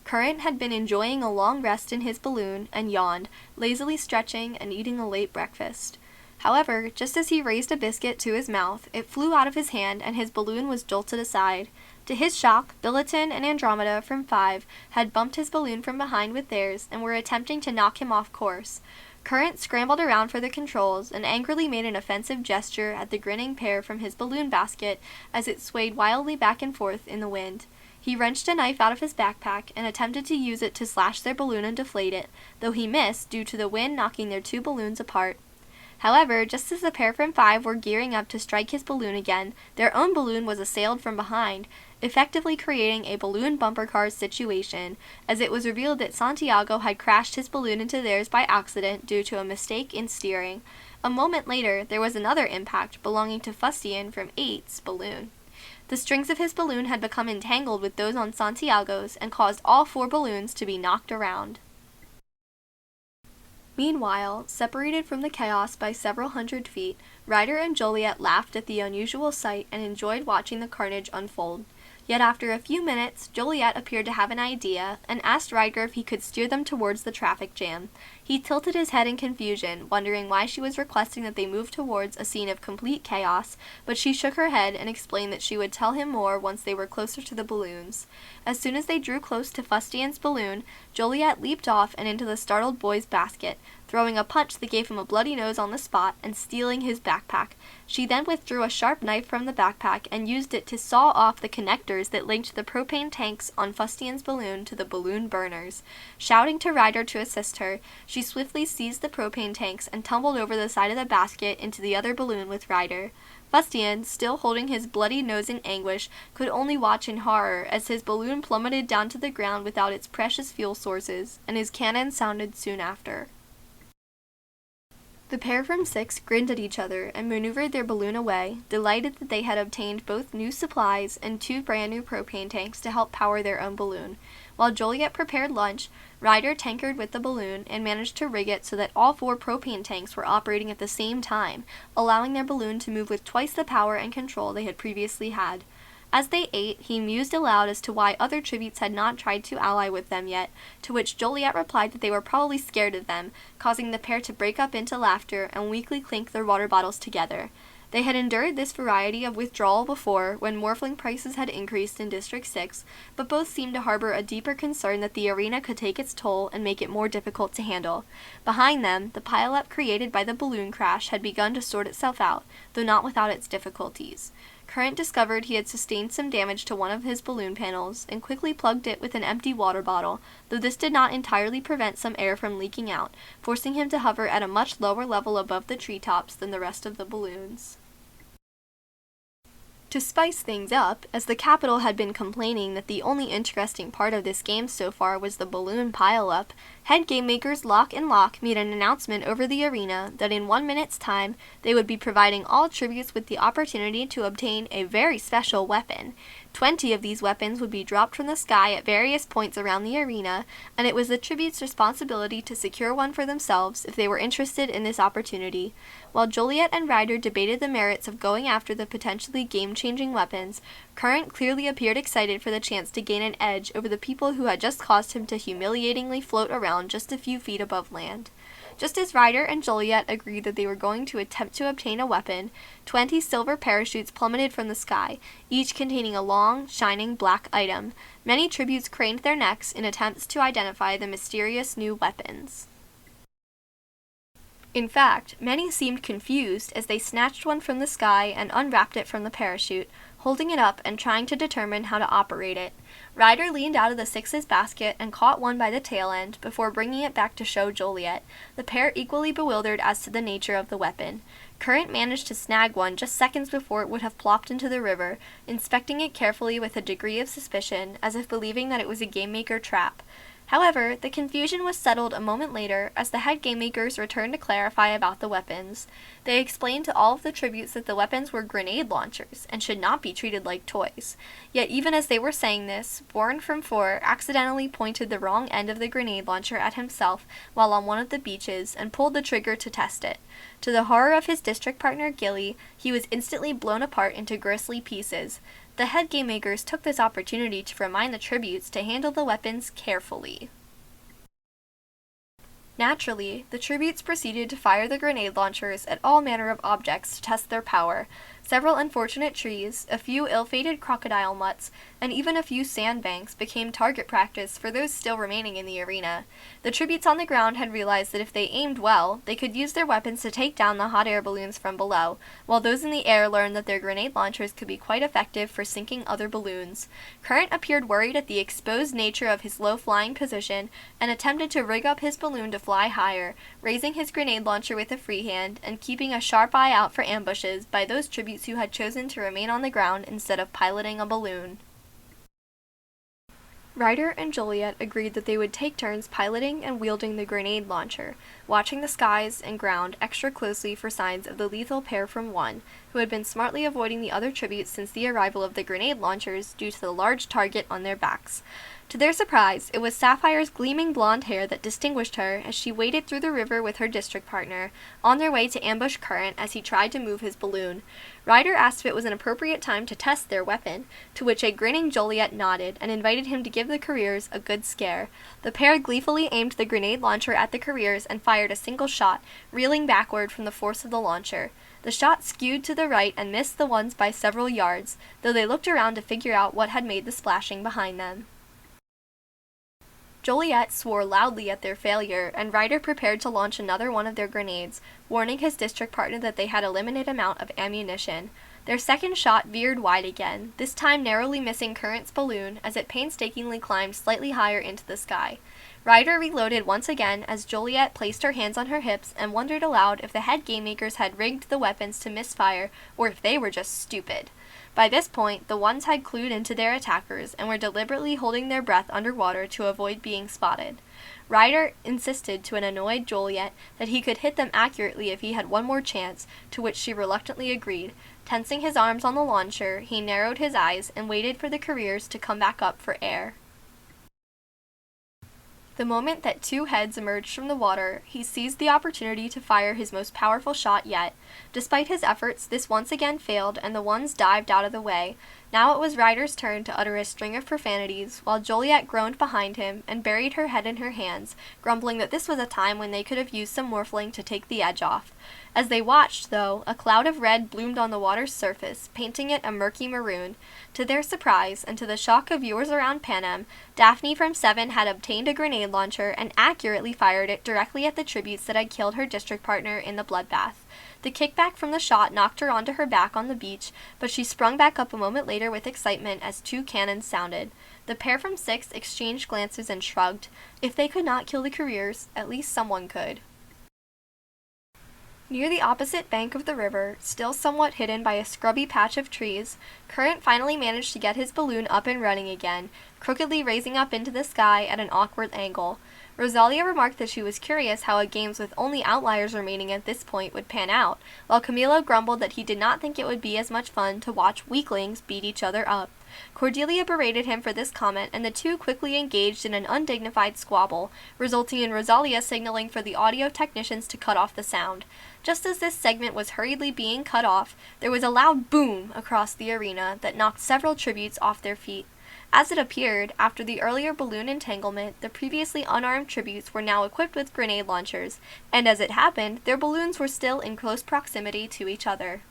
Current had been enjoying a long rest in his balloon and yawned, lazily stretching and eating a late breakfast. However, just as he raised a biscuit to his mouth, it flew out of his hand and his balloon was jolted aside. To his shock, Billiton and Andromeda from 5 had bumped his balloon from behind with theirs and were attempting to knock him off course. Current scrambled around for the controls and angrily made an offensive gesture at the grinning pair from his balloon basket as it swayed wildly back and forth in the wind. He wrenched a knife out of his backpack and attempted to use it to slash their balloon and deflate it, though he missed due to the wind knocking their 2 balloons apart. However, just as the pair from 5 were gearing up to strike his balloon again, their own balloon was assailed from behind, effectively creating a balloon bumper car situation, as it was revealed that Santiago had crashed his balloon into theirs by accident due to a mistake in steering. A moment later, there was another impact belonging to Fustian from 8's balloon. The strings of his balloon had become entangled with those on Santiago's and caused all 4 balloons to be knocked around. Meanwhile, separated from the chaos by several hundred feet, Ryder and Joliet laughed at the unusual sight and enjoyed watching the carnage unfold. Yet after a few minutes, Joliet appeared to have an idea and asked Ryder if he could steer them towards the traffic jam. He tilted his head in confusion, wondering why she was requesting that they move towards a scene of complete chaos, but she shook her head and explained that she would tell him more once they were closer to the balloons. As soon as they drew close to Fustian's balloon, Joliet leaped off and into the startled boy's basket, throwing a punch that gave him a bloody nose on the spot and stealing his backpack. She then withdrew a sharp knife from the backpack and used it to saw off the connectors that linked the propane tanks on Fustian's balloon to the balloon burners. Shouting to Ryder to assist her, she swiftly seized the propane tanks and tumbled over the side of the basket into the other balloon with Ryder. Fustian, still holding his bloody nose in anguish, could only watch in horror as his balloon plummeted down to the ground without its precious fuel sources, and his cannon sounded soon after. The pair from 6 grinned at each other and maneuvered their balloon away, delighted that they had obtained both new supplies and 2 brand new propane tanks to help power their own balloon. While Joliet prepared lunch, Ryder tinkered with the balloon and managed to rig it so that all 4 propane tanks were operating at the same time, allowing their balloon to move with twice the power and control they had previously had. As they ate, he mused aloud as to why other tributes had not tried to ally with them yet, to which Joliet replied that they were probably scared of them, causing the pair to break up into laughter and weakly clink their water bottles together. They had endured this variety of withdrawal before, when morphling prices had increased in District 6, but both seemed to harbor a deeper concern that the arena could take its toll and make it more difficult to handle. Behind them, the pileup created by the balloon crash had begun to sort itself out, though not without its difficulties. Current discovered he had sustained some damage to one of his balloon panels and quickly plugged it with an empty water bottle, though this did not entirely prevent some air from leaking out, forcing him to hover at a much lower level above the treetops than the rest of the balloons. To spice things up, as the Capitol had been complaining that the only interesting part of this game so far was the balloon pile-up, head game makers Lock and Lock made an announcement over the arena that in 1 minute's time they would be providing all tributes with the opportunity to obtain a very special weapon. 20 of these weapons would be dropped from the sky at various points around the arena, and it was the tributes' responsibility to secure one for themselves if they were interested in this opportunity. While Joliet and Ryder debated the merits of going after the potentially game-changing weapons, Current clearly appeared excited for the chance to gain an edge over the people who had just caused him to humiliatingly float around just a few feet above land. Just as Ryder and Joliet agreed that they were going to attempt to obtain a weapon, 20 silver parachutes plummeted from the sky, each containing a long, shining black item. Many tributes craned their necks in attempts to identify the mysterious new weapons. In fact, many seemed confused as they snatched one from the sky and unwrapped it from the parachute, holding it up and trying to determine how to operate it. Ryder leaned out of the sixes basket and caught one by the tail end before bringing it back to show Joliet, the pair equally bewildered as to the nature of the weapon. Current managed to snag one just seconds before it would have plopped into the river, inspecting it carefully with a degree of suspicion, as if believing that it was a game maker trap. However, the confusion was settled a moment later as the head game makers returned to clarify about the weapons. They explained to all of the tributes that the weapons were grenade launchers and should not be treated like toys. Yet even as they were saying this, Born from 4 accidentally pointed the wrong end of the grenade launcher at himself while on one of the beaches and pulled the trigger to test it. To the horror of his district partner Gilly, he was instantly blown apart into grisly pieces. The head game makers took this opportunity to remind the tributes to handle the weapons carefully. Naturally, the tributes proceeded to fire the grenade launchers at all manner of objects to test their power. Several unfortunate trees, a few ill-fated crocodile mutts, and even a few sandbanks became target practice for those still remaining in the arena. The tributes on the ground had realized that if they aimed well, they could use their weapons to take down the hot air balloons from below, while those in the air learned that their grenade launchers could be quite effective for sinking other balloons. Current appeared worried at the exposed nature of his low-flying position and attempted to rig up his balloon to fly higher, raising his grenade launcher with a free hand and keeping a sharp eye out for ambushes by those tributes who had chosen to remain on the ground instead of piloting a balloon. Ryder and Joliet agreed that they would take turns piloting and wielding the grenade launcher, watching the skies and ground extra closely for signs of the lethal pair from 1, who had been smartly avoiding the other tributes since the arrival of the grenade launchers due to the large target on their backs. To their surprise, it was Sapphire's gleaming blonde hair that distinguished her as she waded through the river with her district partner, on their way to ambush Current as he tried to move his balloon. Ryder asked if it was an appropriate time to test their weapon, to which a grinning Joliet nodded and invited him to give the careers a good scare. The pair gleefully aimed the grenade launcher at the careers and fired a single shot, reeling backward from the force of the launcher. The shot skewed to the right and missed the ones by several yards, though they looked around to figure out what had made the splashing behind them. Joliet swore loudly at their failure, and Ryder prepared to launch another one of their grenades, warning his district partner that they had a limited amount of ammunition. Their second shot veered wide again, this time narrowly missing Current's balloon as it painstakingly climbed slightly higher into the sky. Ryder reloaded once again as Joliet placed her hands on her hips and wondered aloud if the head game makers had rigged the weapons to misfire or if they were just stupid. By this point, the ones had clued into their attackers and were deliberately holding their breath underwater to avoid being spotted. Ryder insisted to an annoyed Joliet that he could hit them accurately if he had one more chance, to which she reluctantly agreed. Tensing his arms on the launcher, he narrowed his eyes and waited for the careers to come back up for air. The moment that two heads emerged from the water, he seized the opportunity to fire his most powerful shot yet. Despite his efforts, this once again failed, and the ones dived out of the way. Now it was Ryder's turn to utter a string of profanities, while Joliet groaned behind him and buried her head in her hands, grumbling that this was a time when they could have used some morphling to take the edge off. As they watched, though, a cloud of red bloomed on the water's surface, painting it a murky maroon. To their surprise, and to the shock of viewers around Panem, Daphne from 7 had obtained a grenade launcher and accurately fired it directly at the tributes that had killed her district partner in the bloodbath. The kickback from the shot knocked her onto her back on the beach, but she sprung back up a moment later with excitement as 2 cannons sounded. The pair from 6 exchanged glances and shrugged. If they could not kill the couriers, at least someone could. Near the opposite bank of the river, still somewhat hidden by a scrubby patch of trees, Current finally managed to get his balloon up and running again, crookedly raising up into the sky at an awkward angle. Rosalia remarked that she was curious how a games with only outliers remaining at this point would pan out, while Camilo grumbled that he did not think it would be as much fun to watch weaklings beat each other up. Cordelia berated him for this comment, and the two quickly engaged in an undignified squabble, resulting in Rosalia signaling for the audio technicians to cut off the sound. Just as this segment was hurriedly being cut off, there was a loud boom across the arena that knocked several tributes off their feet. As it appeared, after the earlier balloon entanglement, the previously unarmed tributes were now equipped with grenade launchers, and as it happened, their balloons were still in close proximity to each other.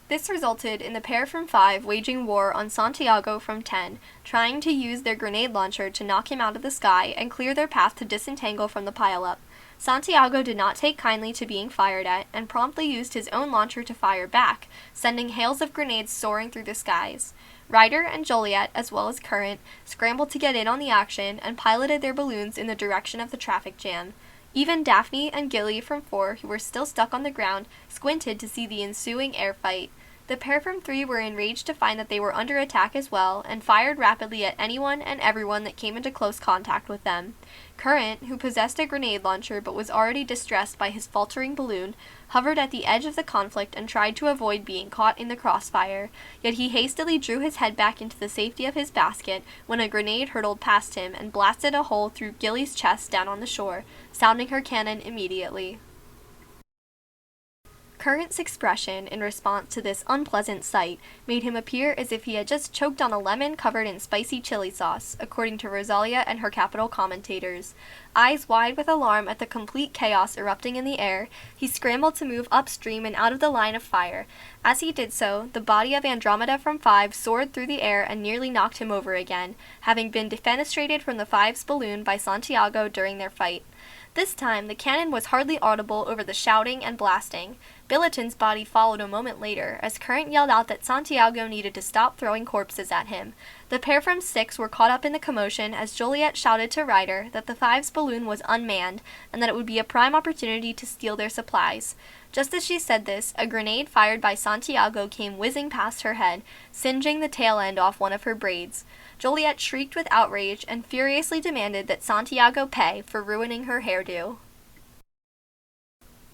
This resulted in the pair from 5 waging war on Santiago from 10, trying to use their grenade launcher to knock him out of the sky and clear their path to disentangle from the pileup. Santiago did not take kindly to being fired at, and promptly used his own launcher to fire back, sending hails of grenades soaring through the skies. Ryder and Joliet, as well as Current, scrambled to get in on the action and piloted their balloons in the direction of the traffic jam. Even Daphne and Gilly from 4, who were still stuck on the ground, squinted to see the ensuing air fight. The pair from 3 were enraged to find that they were under attack as well, and fired rapidly at anyone and everyone that came into close contact with them. Current, who possessed a grenade launcher but was already distressed by his faltering balloon, hovered at the edge of the conflict and tried to avoid being caught in the crossfire, yet he hastily drew his head back into the safety of his basket when a grenade hurtled past him and blasted a hole through Gilly's chest down on the shore, sounding her cannon immediately. Current's expression in response to this unpleasant sight made him appear as if he had just choked on a lemon covered in spicy chili sauce, according to Rosalia and her capital commentators. Eyes wide with alarm at the complete chaos erupting in the air, he scrambled to move upstream and out of the line of fire. As he did so, the body of Andromeda from 5 soared through the air and nearly knocked him over again, having been defenestrated from the 5's balloon by Santiago during their fight. This time, the cannon was hardly audible over the shouting and blasting. Billiton's body followed a moment later, as Current yelled out that Santiago needed to stop throwing corpses at him. The pair from 6 were caught up in the commotion as Joliet shouted to Ryder that the 5's balloon was unmanned, and that it would be a prime opportunity to steal their supplies. Just as she said this, a grenade fired by Santiago came whizzing past her head, singeing the tail end off one of her braids. Joliet shrieked with outrage and furiously demanded that Santiago pay for ruining her hairdo.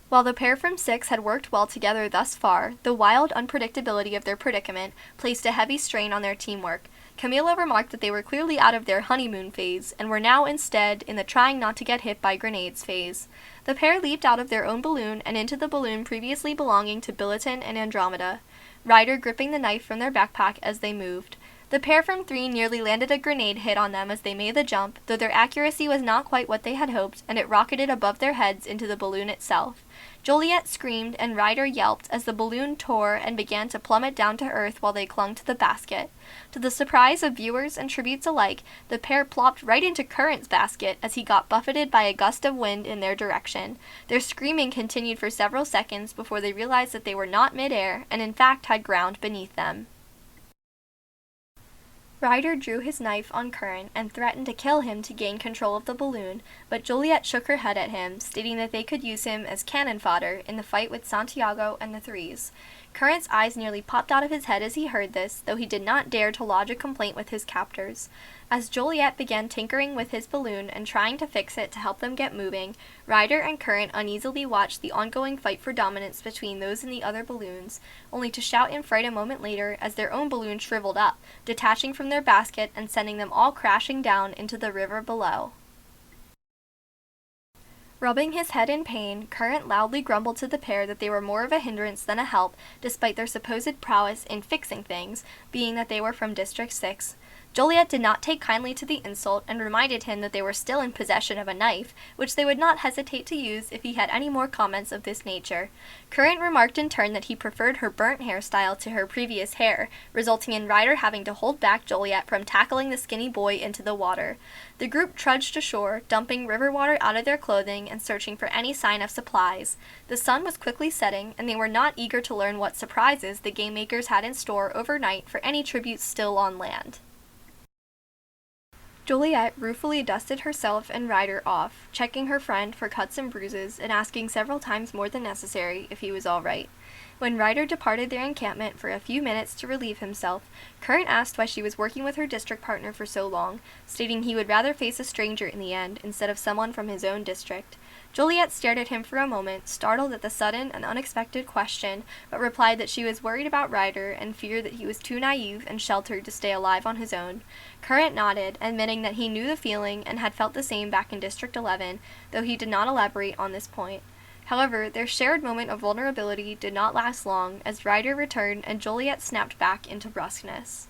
While the pair from 6 had worked well together thus far, the wild unpredictability of their predicament placed a heavy strain on their teamwork. Camilo remarked that they were clearly out of their honeymoon phase, and were now instead in the trying not to get hit by grenades phase. The pair leaped out of their own balloon and into the balloon previously belonging to Billiton and Andromeda, Ryder gripping the knife from their backpack as they moved. The pair from 3 nearly landed a grenade hit on them as they made the jump, though their accuracy was not quite what they had hoped, and it rocketed above their heads into the balloon itself. Joliet screamed and Ryder yelped as the balloon tore and began to plummet down to earth while they clung to the basket. To the surprise of viewers and tributes alike, the pair plopped right into Current's basket as he got buffeted by a gust of wind in their direction. Their screaming continued for several seconds before they realized that they were not midair and in fact had ground beneath them. Ryder drew his knife on Current and threatened to kill him to gain control of the balloon, but Joliet shook her head at him, stating that they could use him as cannon fodder in the fight with Santiago and the Threes. Current's eyes nearly popped out of his head as he heard this, though he did not dare to lodge a complaint with his captors. As Joliet began tinkering with his balloon and trying to fix it to help them get moving, Ryder and Current uneasily watched the ongoing fight for dominance between those in the other balloons, only to shout in fright a moment later as their own balloon shriveled up, detaching from their basket and sending them all crashing down into the river below. Rubbing his head in pain, Current loudly grumbled to the pair that they were more of a hindrance than a help, despite their supposed prowess in fixing things, being that they were from District 6. Joliet did not take kindly to the insult and reminded him that they were still in possession of a knife, which they would not hesitate to use if he had any more comments of this nature. Current remarked in turn that he preferred her burnt hairstyle to her previous hair, resulting in Ryder having to hold back Joliet from tackling the skinny boy into the water. The group trudged ashore, dumping river water out of their clothing and searching for any sign of supplies. The sun was quickly setting, and they were not eager to learn what surprises the game makers had in store overnight for any tributes still on land. Joliet ruefully dusted herself and Ryder off, checking her friend for cuts and bruises and asking several times more than necessary if he was all right. When Ryder departed their encampment for a few minutes to relieve himself, Current asked why she was working with her district partner for so long, stating he would rather face a stranger in the end instead of someone from his own district. Joliet stared at him for a moment, startled at the sudden and unexpected question, but replied that she was worried about Ryder and feared that he was too naive and sheltered to stay alive on his own. Current nodded, admitting that he knew the feeling and had felt the same back in District 11, though he did not elaborate on this point. However, their shared moment of vulnerability did not last long, as Ryder returned and Joliet snapped back into brusqueness.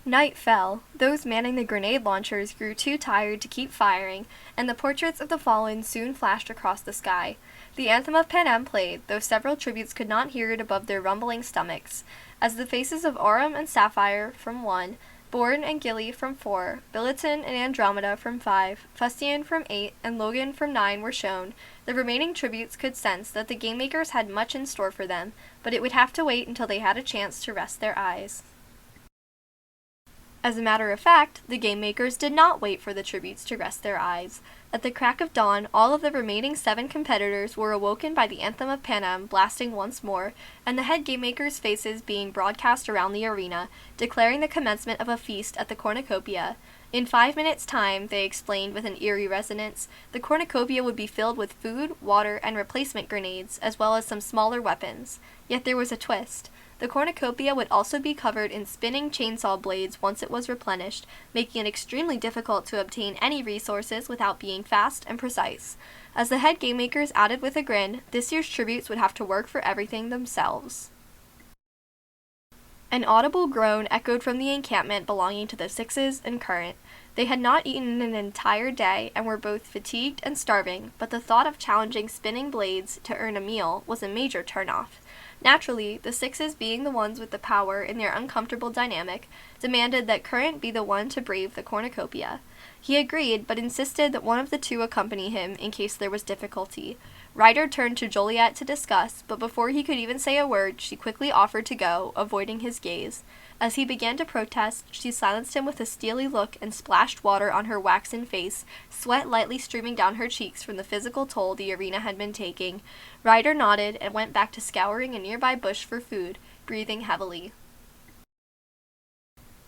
Night fell. Those manning the grenade launchers grew too tired to keep firing, and the portraits of the fallen soon flashed across the sky. The anthem of Panem played, though several tributes could not hear it above their rumbling stomachs, as the faces of Aurum and Sapphire from 1, Born and Gilly from 4, Billiton and Andromeda from 5, Fustian from 8, and Logan from 9 were shown. The remaining tributes could sense that the game makers had much in store for them, but it would have to wait until they had a chance to rest their eyes. As a matter of fact, the game makers did not wait for the tributes to rest their eyes. At the crack of dawn, all of the remaining 7 competitors were awoken by the anthem of Panem blasting once more, and the head game makers' faces being broadcast around the arena, declaring the commencement of a feast at the cornucopia. In 5 minutes' time, they explained with an eerie resonance, the cornucopia would be filled with food, water, and replacement grenades, as well as some smaller weapons. Yet there was a twist. The cornucopia would also be covered in spinning chainsaw blades once it was replenished, making it extremely difficult to obtain any resources without being fast and precise. As the head game makers added with a grin, this year's tributes would have to work for everything themselves. An audible groan echoed from the encampment belonging to the Sixes and Current. They had not eaten an entire day and were both fatigued and starving, but the thought of challenging spinning blades to earn a meal was a major turnoff. Naturally, the Sixes, being the ones with the power in their uncomfortable dynamic, demanded that Current be the one to brave the cornucopia. He agreed, but insisted that one of the two accompany him in case there was difficulty. Ryder turned to Joliet to discuss, but before he could even say a word, she quickly offered to go, avoiding his gaze. As he began to protest, she silenced him with a steely look and splashed water on her waxen face, sweat lightly streaming down her cheeks from the physical toll the arena had been taking. Ryder nodded and went back to scouring a nearby bush for food, breathing heavily.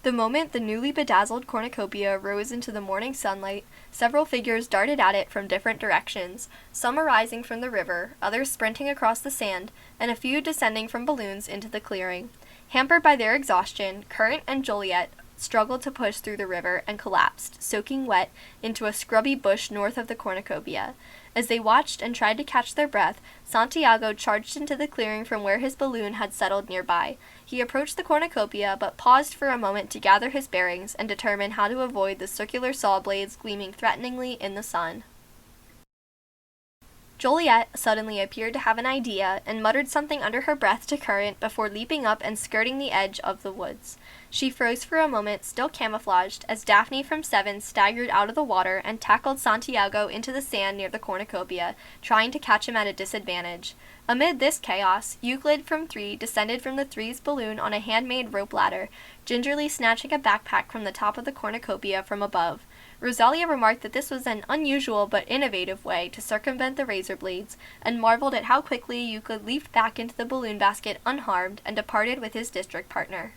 The moment the newly bedazzled cornucopia rose into the morning sunlight, several figures darted at it from different directions, some arising from the river, others sprinting across the sand, and a few descending from balloons into the clearing. Hampered by their exhaustion, Current and Joliet struggled to push through the river and collapsed, soaking wet, into a scrubby bush north of the cornucopia. As they watched and tried to catch their breath, Santiago charged into the clearing from where his balloon had settled nearby. He approached the cornucopia, but paused for a moment to gather his bearings and determine how to avoid the circular saw blades gleaming threateningly in the sun. Joliet suddenly appeared to have an idea and muttered something under her breath to Current before leaping up and skirting the edge of the woods. She froze for a moment, still camouflaged, as Daphne from 7 staggered out of the water and tackled Santiago into the sand near the cornucopia, trying to catch him at a disadvantage. Amid this chaos, Euclid from 3 descended from the 3's balloon on a handmade rope ladder, gingerly snatching a backpack from the top of the cornucopia from above. Rosalia remarked that this was an unusual but innovative way to circumvent the razor blades, and marveled at how quickly Euclid leaped back into the balloon basket unharmed and departed with his district partner.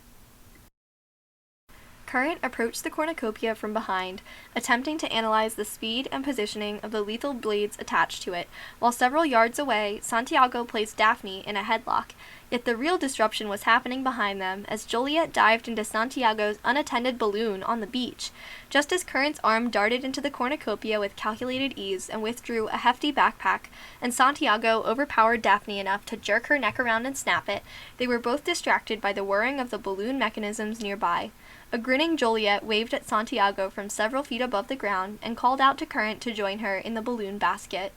Current approached the cornucopia from behind, attempting to analyze the speed and positioning of the lethal blades attached to it, while several yards away, Santiago placed Daphne in a headlock. Yet the real disruption was happening behind them, as Joliet dived into Santiago's unattended balloon on the beach. Just as Current's arm darted into the cornucopia with calculated ease and withdrew a hefty backpack, and Santiago overpowered Daphne enough to jerk her neck around and snap it, they were both distracted by the whirring of the balloon mechanisms nearby. A grinning Joliet waved at Santiago from several feet above the ground and called out to Current to join her in the balloon basket.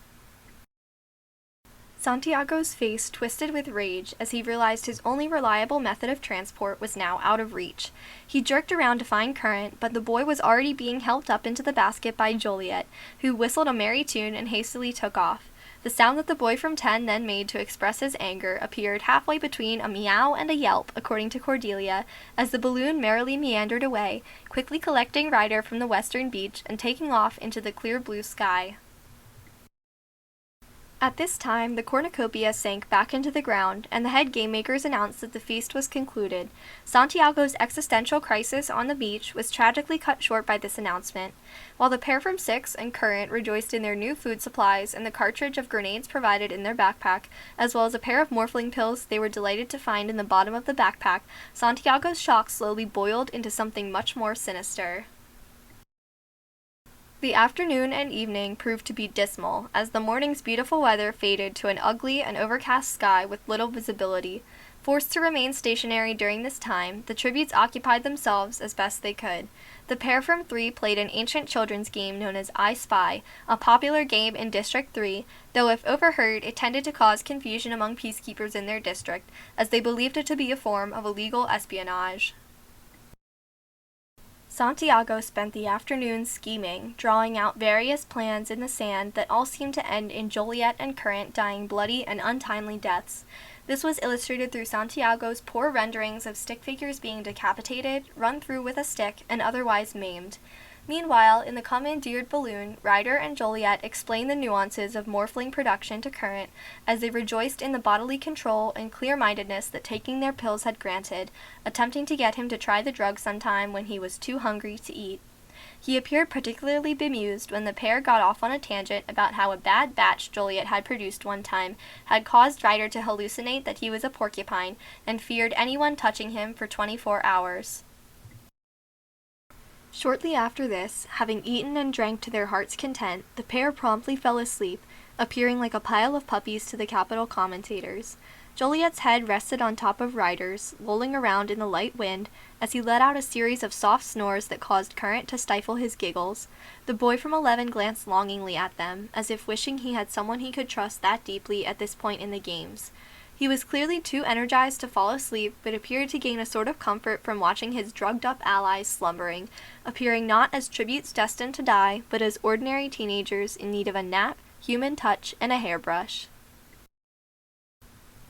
Santiago's face twisted with rage as he realized his only reliable method of transport was now out of reach. He jerked around to find Current, but the boy was already being helped up into the basket by Joliet, who whistled a merry tune and hastily took off. The sound that the boy from 10 then made to express his anger appeared halfway between a meow and a yelp, according to Cordelia, as the balloon merrily meandered away, quickly collecting Ryder from the western beach and taking off into the clear blue sky. At this time, the cornucopia sank back into the ground, and the head game makers announced that the feast was concluded. Santiago's existential crisis on the beach was tragically cut short by this announcement. While the pair from 6 and Current rejoiced in their new food supplies and the cartridge of grenades provided in their backpack, as well as a pair of morphling pills they were delighted to find in the bottom of the backpack, Santiago's shock slowly boiled into something much more sinister. The afternoon and evening proved to be dismal, as the morning's beautiful weather faded to an ugly and overcast sky with little visibility. Forced to remain stationary during this time, the tributes occupied themselves as best they could. The pair from 3 played an ancient children's game known as I Spy, a popular game in District 3, though if overheard it tended to cause confusion among peacekeepers in their district, as they believed it to be a form of illegal espionage. Santiago spent the afternoon scheming, drawing out various plans in the sand that all seemed to end in Joliet and Current dying bloody and untimely deaths. This was illustrated through Santiago's poor renderings of stick figures being decapitated, run through with a stick, and otherwise maimed. Meanwhile, in the commandeered balloon, Ryder and Joliet explained the nuances of morphling production to Current as they rejoiced in the bodily control and clear-mindedness that taking their pills had granted, attempting to get him to try the drug sometime when he was too hungry to eat. He appeared particularly bemused when the pair got off on a tangent about how a bad batch Joliet had produced one time had caused Ryder to hallucinate that he was a porcupine and feared anyone touching him for 24 hours. Shortly after this, having eaten and drank to their heart's content, the pair promptly fell asleep, appearing like a pile of puppies to the Capitol commentators. Joliet's head rested on top of Ryder's, lolling around in the light wind, as he let out a series of soft snores that caused Current to stifle his giggles. The boy from 11 glanced longingly at them, as if wishing he had someone he could trust that deeply at this point in the games. He was clearly too energized to fall asleep, but appeared to gain a sort of comfort from watching his drugged-up allies slumbering, appearing not as tributes destined to die, but as ordinary teenagers in need of a nap, human touch, and a hairbrush.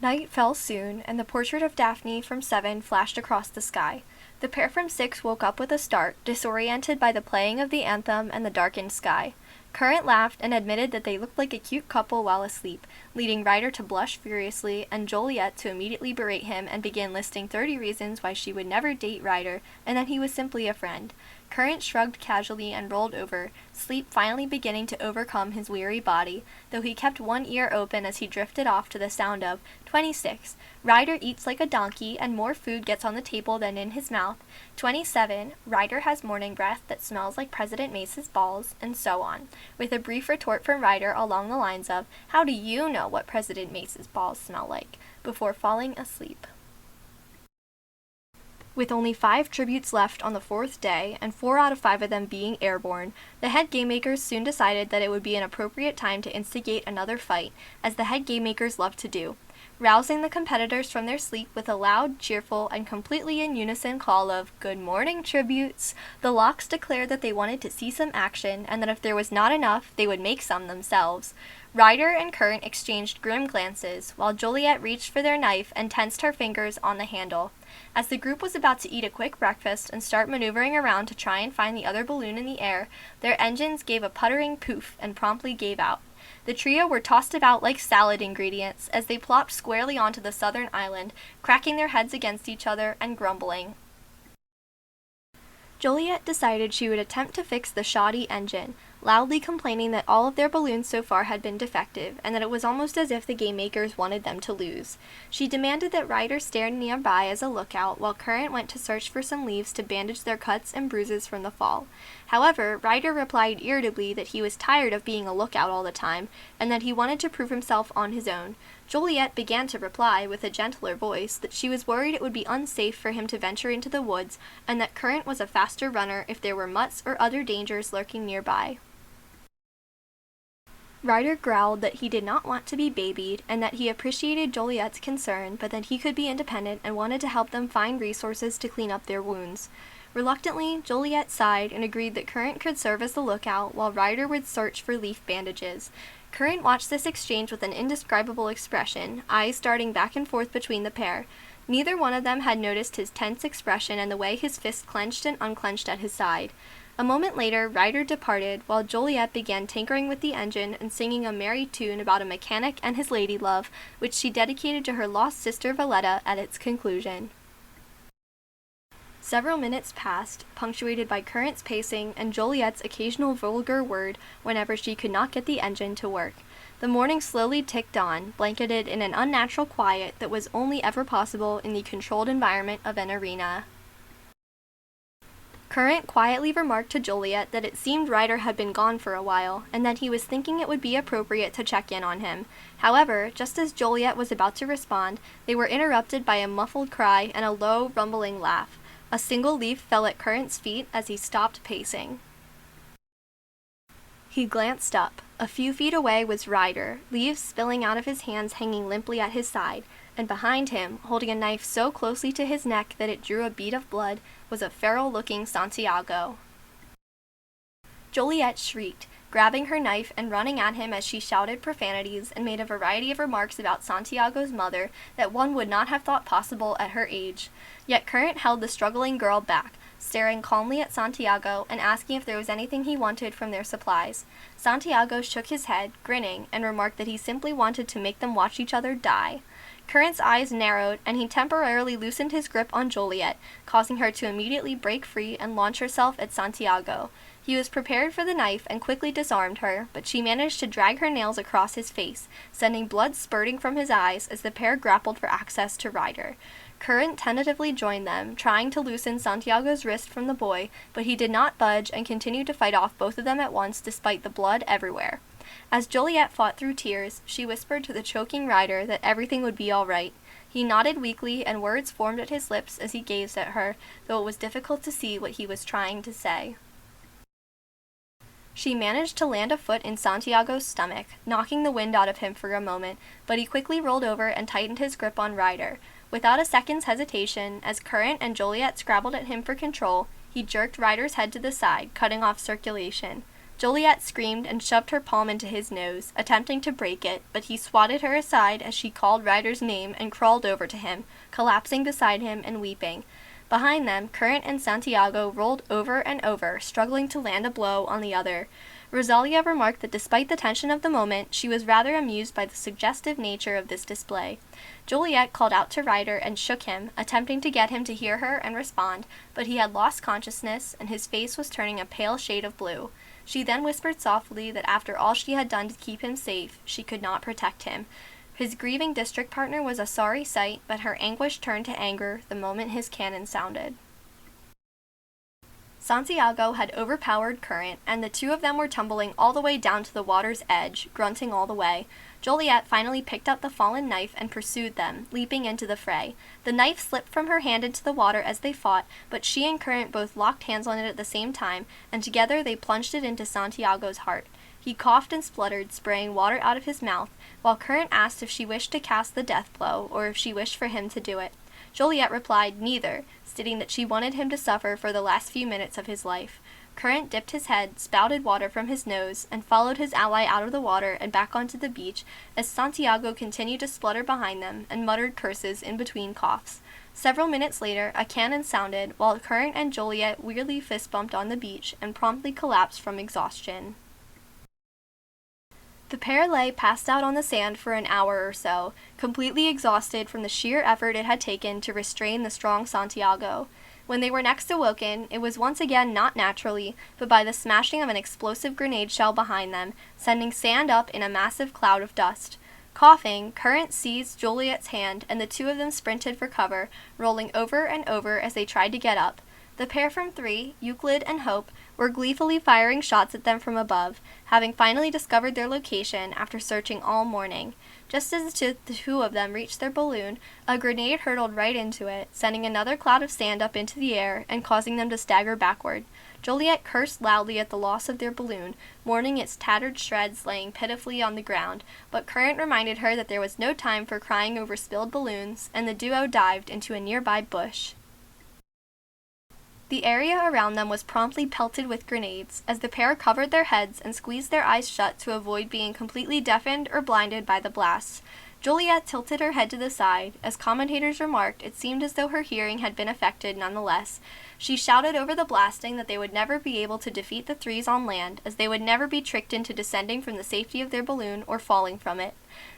Night fell soon, and the portrait of Daphne from 7 flashed across the sky. The pair from 6 woke up with a start, disoriented by the playing of the anthem and the darkened sky. Current laughed and admitted that they looked like a cute couple while asleep, leading Ryder to blush furiously and Joliet to immediately berate him and begin listing 30 reasons why she would never date Ryder and that he was simply a friend. Current shrugged casually and rolled over, sleep finally beginning to overcome his weary body, though he kept one ear open as he drifted off to the sound of 26. Ryder eats like a donkey and more food gets on the table than in his mouth. 27. Ryder has morning breath that smells like President Mace's balls, and so on, with a brief retort from Ryder along the lines of, "How do you know what President Mace's balls smell like?" before falling asleep. With only 5 tributes left on the 4th day, and 4 out of 5 of them being airborne, the head game makers soon decided that it would be an appropriate time to instigate another fight, as the head game makers love to do. Rousing the competitors from their sleep with a loud, cheerful, and completely in unison call of, "Good morning, tributes," the Locks declared that they wanted to see some action, and that if there was not enough, they would make some themselves. Ryder and Current exchanged grim glances, while Joliet reached for their knife and tensed her fingers on the handle. As the group was about to eat a quick breakfast and start maneuvering around to try and find the other balloon in the air, their engines gave a puttering poof and promptly gave out. The trio were tossed about like salad ingredients as they plopped squarely onto the southern island, cracking their heads against each other and grumbling. Joliet decided she would attempt to fix the shoddy engine, loudly complaining that all of their balloons so far had been defective, and that it was almost as if the game makers wanted them to lose. She demanded that Ryder stand nearby as a lookout, while Current went to search for some leaves to bandage their cuts and bruises from the fall. However, Ryder replied irritably that he was tired of being a lookout all the time, and that he wanted to prove himself on his own. Juliet began to reply, with a gentler voice, that she was worried it would be unsafe for him to venture into the woods, and that Current was a faster runner if there were mutts or other dangers lurking nearby. Ryder growled that he did not want to be babied, and that he appreciated Joliet's concern, but that he could be independent and wanted to help them find resources to clean up their wounds. Reluctantly, Joliet sighed and agreed that Current could serve as the lookout while Ryder would search for leaf bandages. Current watched this exchange with an indescribable expression, eyes darting back and forth between the pair. Neither one of them had noticed his tense expression and the way his fists clenched and unclenched at his side. A moment later, Ryder departed, while Joliet began tinkering with the engine and singing a merry tune about a mechanic and his lady-love, which she dedicated to her lost sister Valletta at its conclusion. Several minutes passed, punctuated by Current's pacing and Joliet's occasional vulgar word whenever she could not get the engine to work. The morning slowly ticked on, blanketed in an unnatural quiet that was only ever possible in the controlled environment of an arena. Current quietly remarked to Joliet that it seemed Ryder had been gone for a while, and that he was thinking it would be appropriate to check in on him. However, just as Joliet was about to respond, they were interrupted by a muffled cry and a low, rumbling laugh. A single leaf fell at Current's feet as he stopped pacing. He glanced up. A few feet away was Ryder, leaves spilling out of his hands hanging limply at his side, and behind him, holding a knife so closely to his neck that it drew a bead of blood, was a feral-looking Santiago. Joliet shrieked, grabbing her knife and running at him as she shouted profanities and made a variety of remarks about Santiago's mother that one would not have thought possible at her age. Yet Current held the struggling girl back, staring calmly at Santiago and asking if there was anything he wanted from their supplies. Santiago shook his head, grinning, and remarked that he simply wanted to make them watch each other die. Current's eyes narrowed, and he temporarily loosened his grip on Joliet, causing her to immediately break free and launch herself at Santiago. He was prepared for the knife and quickly disarmed her, but she managed to drag her nails across his face, sending blood spurting from his eyes as the pair grappled for access to Ryder. Current tentatively joined them, trying to loosen Santiago's wrist from the boy, but he did not budge and continued to fight off both of them at once despite the blood everywhere. As Joliet fought through tears, she whispered to the choking Ryder that everything would be all right. He nodded weakly, and words formed at his lips as he gazed at her, though it was difficult to see what he was trying to say. She managed to land a foot in Santiago's stomach, knocking the wind out of him for a moment, but he quickly rolled over and tightened his grip on Ryder. Without a second's hesitation, as Current and Joliet scrabbled at him for control, he jerked Ryder's head to the side, cutting off circulation. Joliet screamed and shoved her palm into his nose, attempting to break it, but he swatted her aside as she called Ryder's name and crawled over to him, collapsing beside him and weeping. Behind them, Current and Santiago rolled over and over, struggling to land a blow on the other. Rosalia remarked that despite the tension of the moment, she was rather amused by the suggestive nature of this display. Joliet called out to Ryder and shook him, attempting to get him to hear her and respond, but he had lost consciousness, and his face was turning a pale shade of blue. She then whispered softly that after all she had done to keep him safe, she could not protect him. His grieving district partner was a sorry sight, but her anguish turned to anger the moment his cannon sounded. Santiago had overpowered Current, and the two of them were tumbling all the way down to the water's edge, grunting all the way. Joliet finally picked up the fallen knife and pursued them, leaping into the fray. The knife slipped from her hand into the water as they fought, but she and Current both locked hands on it at the same time, and together they plunged it into Santiago's heart. He coughed and spluttered, spraying water out of his mouth, while Current asked if she wished to cast the death blow, or if she wished for him to do it. Joliet replied neither, stating that she wanted him to suffer for the last few minutes of his life. Current dipped his head, spouted water from his nose, and followed his ally out of the water and back onto the beach as Santiago continued to splutter behind them and muttered curses in between coughs. Several minutes later, a cannon sounded, while Current and Joliet weirdly fist-bumped on the beach and promptly collapsed from exhaustion. The pair lay passed out on the sand for an hour or so, completely exhausted from the sheer effort it had taken to restrain the strong Santiago. When they were next awoken, it was once again not naturally, but by the smashing of an explosive grenade shell behind them, sending sand up in a massive cloud of dust. Coughing, Current seized Joliet's hand, and the two of them sprinted for cover, rolling over and over as they tried to get up. The pair from 3, Euclid and Hope, were gleefully firing shots at them from above, having finally discovered their location after searching all morning. Just as the two of them reached their balloon, a grenade hurtled right into it, sending another cloud of sand up into the air and causing them to stagger backward. Joliet cursed loudly at the loss of their balloon, mourning its tattered shreds laying pitifully on the ground, but Current reminded her that there was no time for crying over spilled balloons, and the duo dived into a nearby bush. The area around them was promptly pelted with grenades, as the pair covered their heads and squeezed their eyes shut to avoid being completely deafened or blinded by the blasts. Joliet tilted her head to the side. As commentators remarked, it seemed as though her hearing had been affected nonetheless. She shouted over the blasting that they would never be able to defeat the threes on land, as they would never be tricked into descending from the safety of their balloon or falling from it.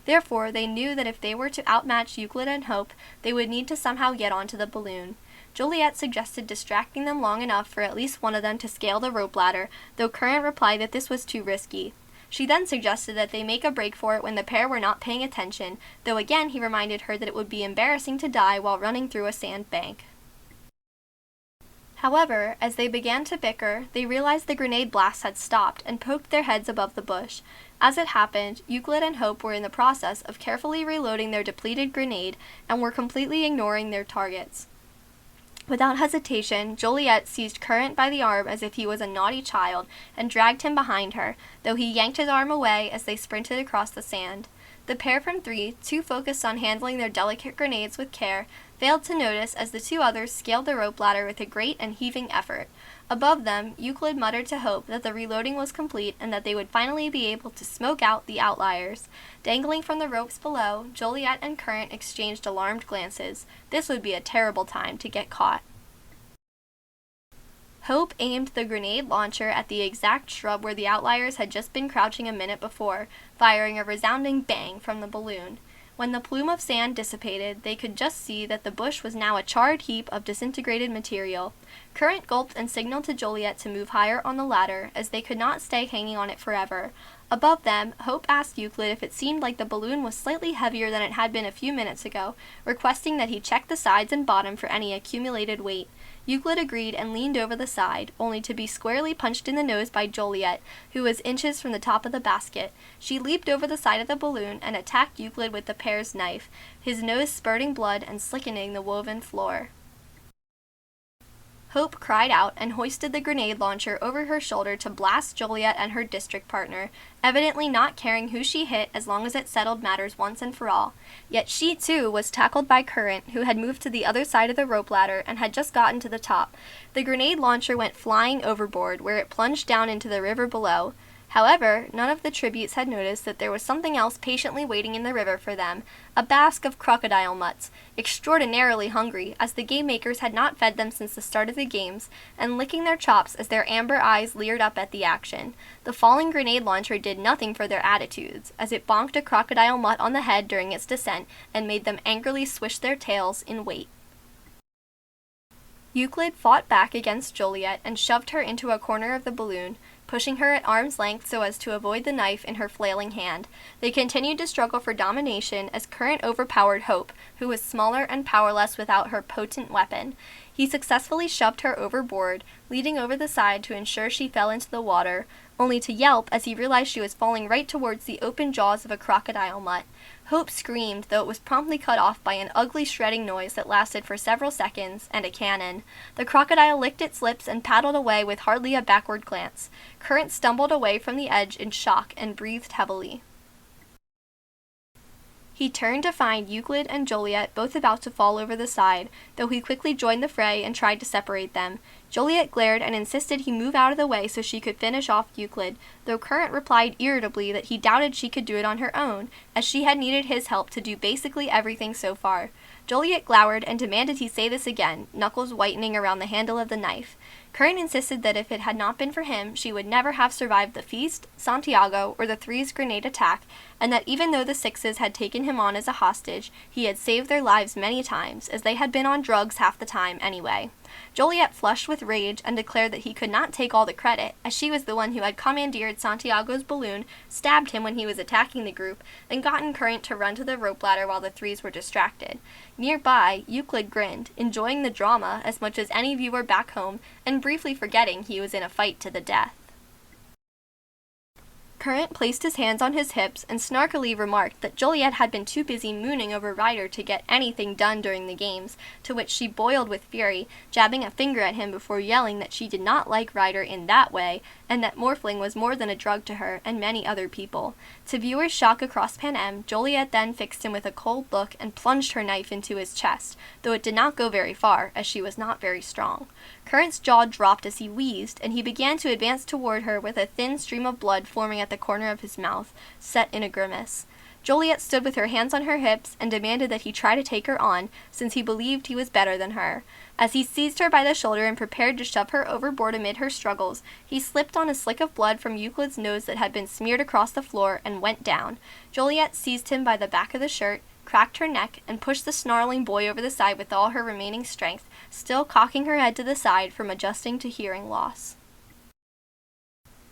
Therefore, they knew that if they were to outmatch Euclid and Hope, they would need to somehow get onto the balloon. Joliet suggested distracting them long enough for at least one of them to scale the rope ladder, though Current replied that this was too risky. She then suggested that they make a break for it when the pair were not paying attention, though again he reminded her that it would be embarrassing to die while running through a sand bank. However, as they began to bicker, they realized the grenade blasts had stopped and poked their heads above the bush. As it happened, Euclid and Hope were in the process of carefully reloading their depleted grenade and were completely ignoring their targets. Without hesitation, Joliet seized Current by the arm as if he was a naughty child and dragged him behind her, though he yanked his arm away as they sprinted across the sand. The pair from three, too focused on handling their delicate grenades with care, failed to notice as the two others scaled the rope ladder with a great and heaving effort. Above them, Euclid muttered to Hope that the reloading was complete and that they would finally be able to smoke out the outliers. Dangling from the ropes below, Joliet and Current exchanged alarmed glances. This would be a terrible time to get caught. Hope aimed the grenade launcher at the exact shrub where the outliers had just been crouching a minute before, firing a resounding bang from the balloon. When the plume of sand dissipated, they could just see that the bush was now a charred heap of disintegrated material. Current gulped and signaled to Joliet to move higher on the ladder, as they could not stay hanging on it forever. Above them, Hope asked Euclid if it seemed like the balloon was slightly heavier than it had been a few minutes ago, requesting that he check the sides and bottom for any accumulated weight. Euclid agreed and leaned over the side, only to be squarely punched in the nose by Joliet, who was inches from the top of the basket. She leaped over the side of the balloon and attacked Euclid with the pair's knife, his nose spurting blood and slickening the woven floor. Hope cried out and hoisted the grenade launcher over her shoulder to blast Joliet and her district partner, evidently not caring who she hit as long as it settled matters once and for all. Yet she, too, was tackled by Current, who had moved to the other side of the rope ladder and had just gotten to the top. The grenade launcher went flying overboard, where it plunged down into the river below. However, none of the tributes had noticed that there was something else patiently waiting in the river for them, a basque of crocodile mutts, extraordinarily hungry, as the game makers had not fed them since the start of the games, and licking their chops as their amber eyes leered up at the action. The falling grenade launcher did nothing for their attitudes, as it bonked a crocodile mutt on the head during its descent and made them angrily swish their tails in wait. Euclid fought back against Joliet and shoved her into a corner of the balloon, pushing her at arm's length so as to avoid the knife in her flailing hand. They continued to struggle for domination as Current overpowered Hope, who was smaller and powerless without her potent weapon. He successfully shoved her overboard, leading over the side to ensure she fell into the water, only to yelp as he realized she was falling right towards the open jaws of a crocodile mutt. Hope screamed, though it was promptly cut off by an ugly shredding noise that lasted for several seconds, and a cannon. The crocodile licked its lips and paddled away with hardly a backward glance. Current stumbled away from the edge in shock and breathed heavily. He turned to find Euclid and Joliet both about to fall over the side, though he quickly joined the fray and tried to separate them. Joliet glared and insisted he move out of the way so she could finish off Euclid, though Current replied irritably that he doubted she could do it on her own, as she had needed his help to do basically everything so far. Joliet glowered and demanded he say this again, knuckles whitening around the handle of the knife. Current insisted that if it had not been for him, she would never have survived the feast, Santiago, or the Three's grenade attack, and that even though the Sixes had taken him on as a hostage, he had saved their lives many times, as they had been on drugs half the time anyway. Joliet flushed with rage and declared that he could not take all the credit, as she was the one who had commandeered Santiago's balloon, stabbed him when he was attacking the group, and gotten Current to run to the rope ladder while the threes were distracted. Nearby, Euclid grinned, enjoying the drama as much as any viewer back home, and briefly forgetting he was in a fight to the death. Current placed his hands on his hips and snarkily remarked that Joliet had been too busy mooning over Ryder to get anything done during the games, to which she boiled with fury, jabbing a finger at him before yelling that she did not like Ryder in that way, and that morphling was more than a drug to her and many other people. To viewers' shock across Panem, Joliet then fixed him with a cold look and plunged her knife into his chest, though it did not go very far, as she was not very strong. Current's jaw dropped as he wheezed, and he began to advance toward her with a thin stream of blood forming at the corner of his mouth, set in a grimace. Joliet stood with her hands on her hips and demanded that he try to take her on, since he believed he was better than her. As he seized her by the shoulder and prepared to shove her overboard amid her struggles, he slipped on a slick of blood from Euclid's nose that had been smeared across the floor and went down. Joliet seized him by the back of the shirt, cracked her neck, and pushed the snarling boy over the side with all her remaining strength, still cocking her head to the side from adjusting to hearing loss.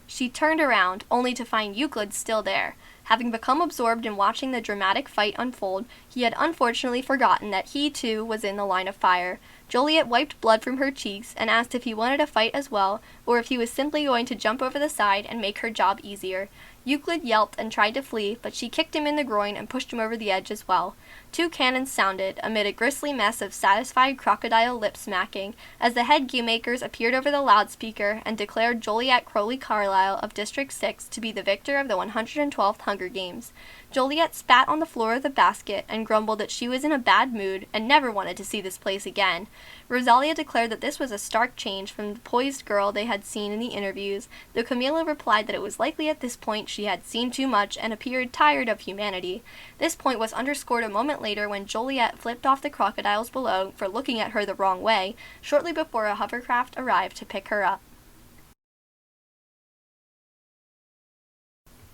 She turned around, only to find Euclid still there. Having become absorbed in watching the dramatic fight unfold, he had unfortunately forgotten that he, too, was in the line of fire. Joliet wiped blood from her cheeks and asked if he wanted to fight as well, or if he was simply going to jump over the side and make her job easier. Euclid yelped and tried to flee, but she kicked him in the groin and pushed him over the edge as well. 2 cannons sounded, amid a grisly mess of satisfied crocodile lip-smacking, as the head game-makers appeared over the loudspeaker and declared Joliet Crowley Carlyle of District 6 to be the victor of the 112th Hunger Games. Joliet spat on the floor of the basket and grumbled that she was in a bad mood and never wanted to see this place again. Rosalia declared that this was a stark change from the poised girl they had seen in the interviews, though Camila replied that it was likely at this point she had seen too much and appeared tired of humanity. This point was underscored a moment later when Joliet flipped off the crocodiles below for looking at her the wrong way, shortly before a hovercraft arrived to pick her up.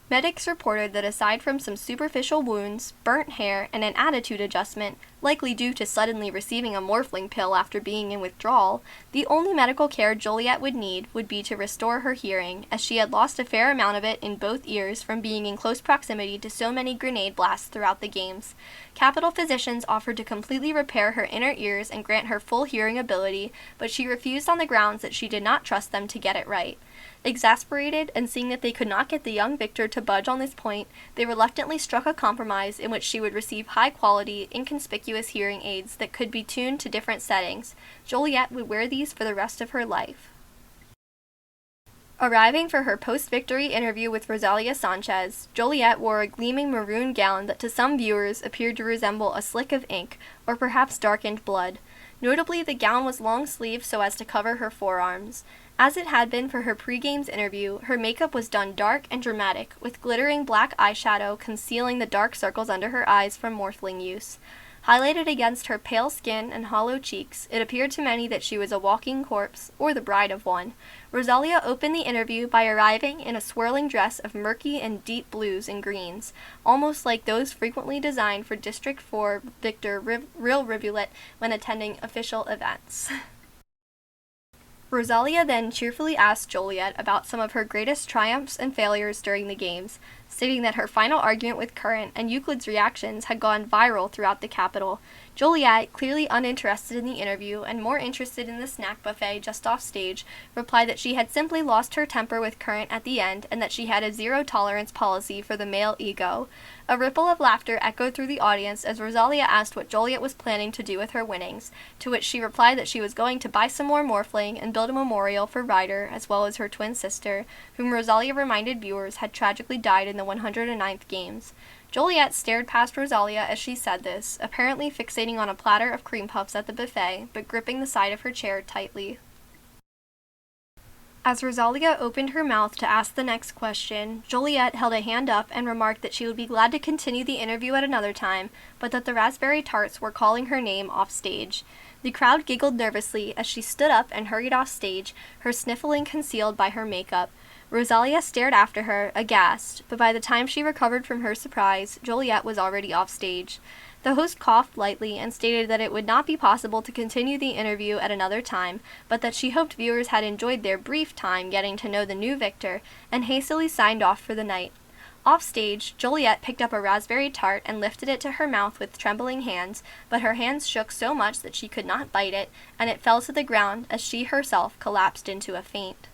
Medics reported that aside from some superficial wounds, burnt hair, and an attitude adjustment, likely due to suddenly receiving a morphling pill after being in withdrawal, the only medical care Joliet would need would be to restore her hearing, as she had lost a fair amount of it in both ears from being in close proximity to so many grenade blasts throughout the games. Capital physicians offered to completely repair her inner ears and grant her full hearing ability, but she refused on the grounds that she did not trust them to get it right. Exasperated, and seeing that they could not get the young victor to budge on this point, they reluctantly struck a compromise in which she would receive high-quality, inconspicuous hearing aids that could be tuned to different settings. Joliet would wear these for the rest of her life. Arriving for her post-victory interview with Rosalia Sanchez, Joliet wore a gleaming maroon gown that to some viewers appeared to resemble a slick of ink, or perhaps darkened blood. Notably, the gown was long-sleeved so as to cover her forearms. As it had been for her pre-games interview, her makeup was done dark and dramatic, with glittering black eyeshadow concealing the dark circles under her eyes from morphling use. Highlighted against her pale skin and hollow cheeks, it appeared to many that she was a walking corpse, or the bride of one. Rosalia opened the interview by arriving in a swirling dress of murky and deep blues and greens, almost like those frequently designed for District 4 Victor Real Rivulet when attending official events. Rosalia then cheerfully asked Joliet about some of her greatest triumphs and failures during the games, stating that her final argument with Current and Euclid's reactions had gone viral throughout the capital. Joliet, clearly uninterested in the interview and more interested in the snack buffet just off stage, replied that she had simply lost her temper with Current at the end and that she had a zero-tolerance policy for the male ego. A ripple of laughter echoed through the audience as Rosalia asked what Joliet was planning to do with her winnings, to which she replied that she was going to buy some more morphling and build a memorial for Ryder, as well as her twin sister, whom Rosalia reminded viewers had tragically died in the 109th games. Joliet stared past Rosalia as she said this, apparently fixating on a platter of cream puffs at the buffet, but gripping the side of her chair tightly. As Rosalia opened her mouth to ask the next question, Joliet held a hand up and remarked that she would be glad to continue the interview at another time, but that the raspberry tarts were calling her name off stage. The crowd giggled nervously as she stood up and hurried off stage, her sniffling concealed by her makeup. Rosalia stared after her, aghast, but by the time she recovered from her surprise, Juliet was already off stage. The host coughed lightly and stated that it would not be possible to continue the interview at another time, but that she hoped viewers had enjoyed their brief time getting to know the new victor, and hastily signed off for the night. Off stage, Juliet picked up a raspberry tart and lifted it to her mouth with trembling hands, but her hands shook so much that she could not bite it, and it fell to the ground as she herself collapsed into a faint.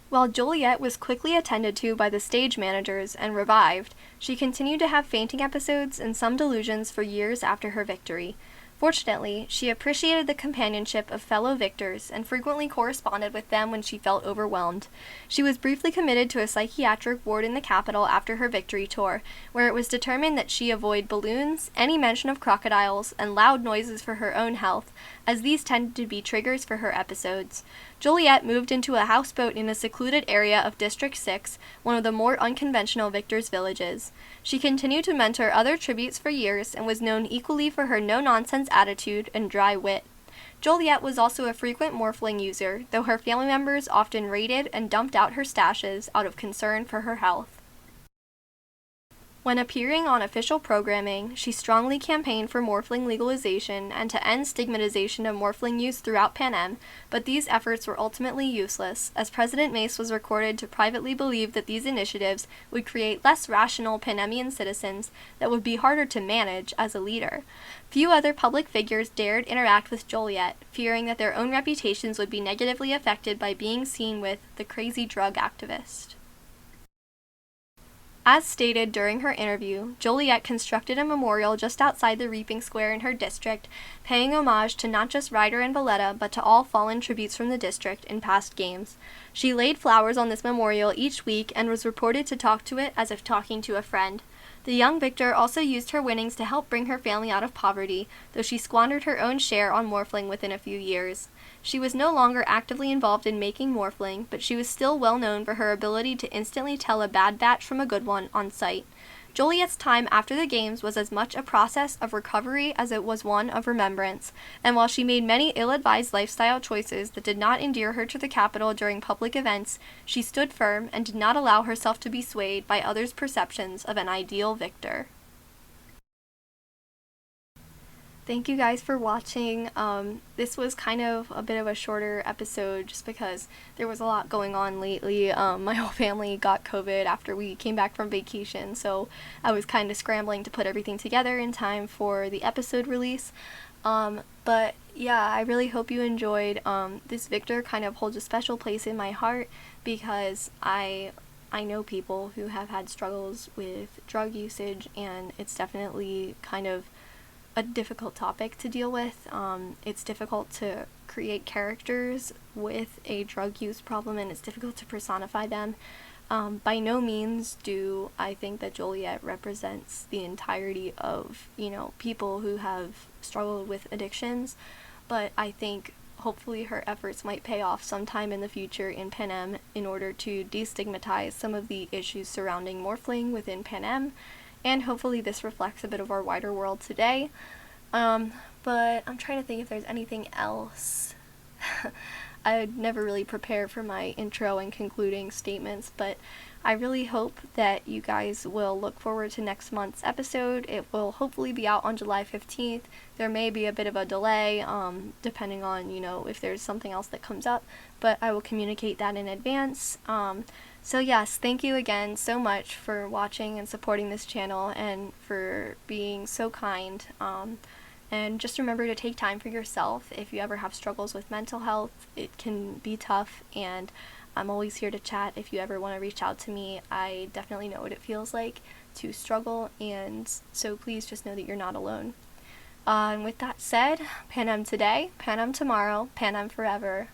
While Juliet was quickly attended to by the stage managers and revived, she continued to have fainting episodes and some delusions for years after her victory. Fortunately, she appreciated the companionship of fellow victors and frequently corresponded with them when she felt overwhelmed. She was briefly committed to a psychiatric ward in the capital after her victory tour, where it was determined that she avoid balloons, any mention of crocodiles, and loud noises for her own health, as these tended to be triggers for her episodes. Juliet moved into a houseboat in a secluded area of District 6, one of the more unconventional victors' villages. She continued to mentor other tributes for years and was known equally for her no-nonsense attitude and dry wit. Juliet was also a frequent Morphling user, though her family members often raided and dumped out her stashes out of concern for her health. When appearing on official programming, she strongly campaigned for Morphling legalization and to end stigmatization of Morphling use throughout Panem, but these efforts were ultimately useless, as President Mace was recorded to privately believe that these initiatives would create less rational Panemian citizens that would be harder to manage as a leader. Few other public figures dared interact with Juliet, fearing that their own reputations would be negatively affected by being seen with the crazy drug activist. As stated during her interview, Juliet constructed a memorial just outside the Reaping Square in her district, paying homage to not just Ryder and Valletta, but to all fallen tributes from the district in past games. She laid flowers on this memorial each week and was reported to talk to it as if talking to a friend. The young victor also used her winnings to help bring her family out of poverty, though she squandered her own share on Morphling within a few years. She was no longer actively involved in making Morphling, but she was still well known for her ability to instantly tell a bad batch from a good one on sight. Juliet's time after the games was as much a process of recovery as it was one of remembrance, and while she made many ill-advised lifestyle choices that did not endear her to the capital during public events, she stood firm and did not allow herself to be swayed by others' perceptions of an ideal victor. Thank you guys for watching. This was kind of a bit of a shorter episode just because there was a lot going on lately. My whole family got COVID after we came back from vacation, so I was kind of scrambling to put everything together in time for the episode release. But yeah, I really hope you enjoyed. This victor kind of holds a special place in my heart because I know people who have had struggles with drug usage, and it's definitely kind of a difficult topic to deal with. It's difficult to create characters with a drug use problem, and it's difficult to personify them. By no means do I think that Juliet represents the entirety of, people who have struggled with addictions, but I think hopefully her efforts might pay off sometime in the future in Panem in order to destigmatize some of the issues surrounding Morphling within Panem, and hopefully this reflects a bit of our wider world today. But I'm trying to think if there's anything else. I would never really prepare for my intro and concluding statements, but I really hope that you guys will look forward to next month's episode. It will hopefully be out on July 15th. There may be a bit of a delay, depending on, if there's something else that comes up, but I will communicate that in advance. So yes, thank you again so much for watching and supporting this channel and for being so kind. And just remember to take time for yourself. If you ever have struggles with mental health, it can be tough, and I'm always here to chat if you ever want to reach out to me. I definitely know what it feels like to struggle, and so please just know that you're not alone. And with that said, Panem today, Panem tomorrow, Panem forever.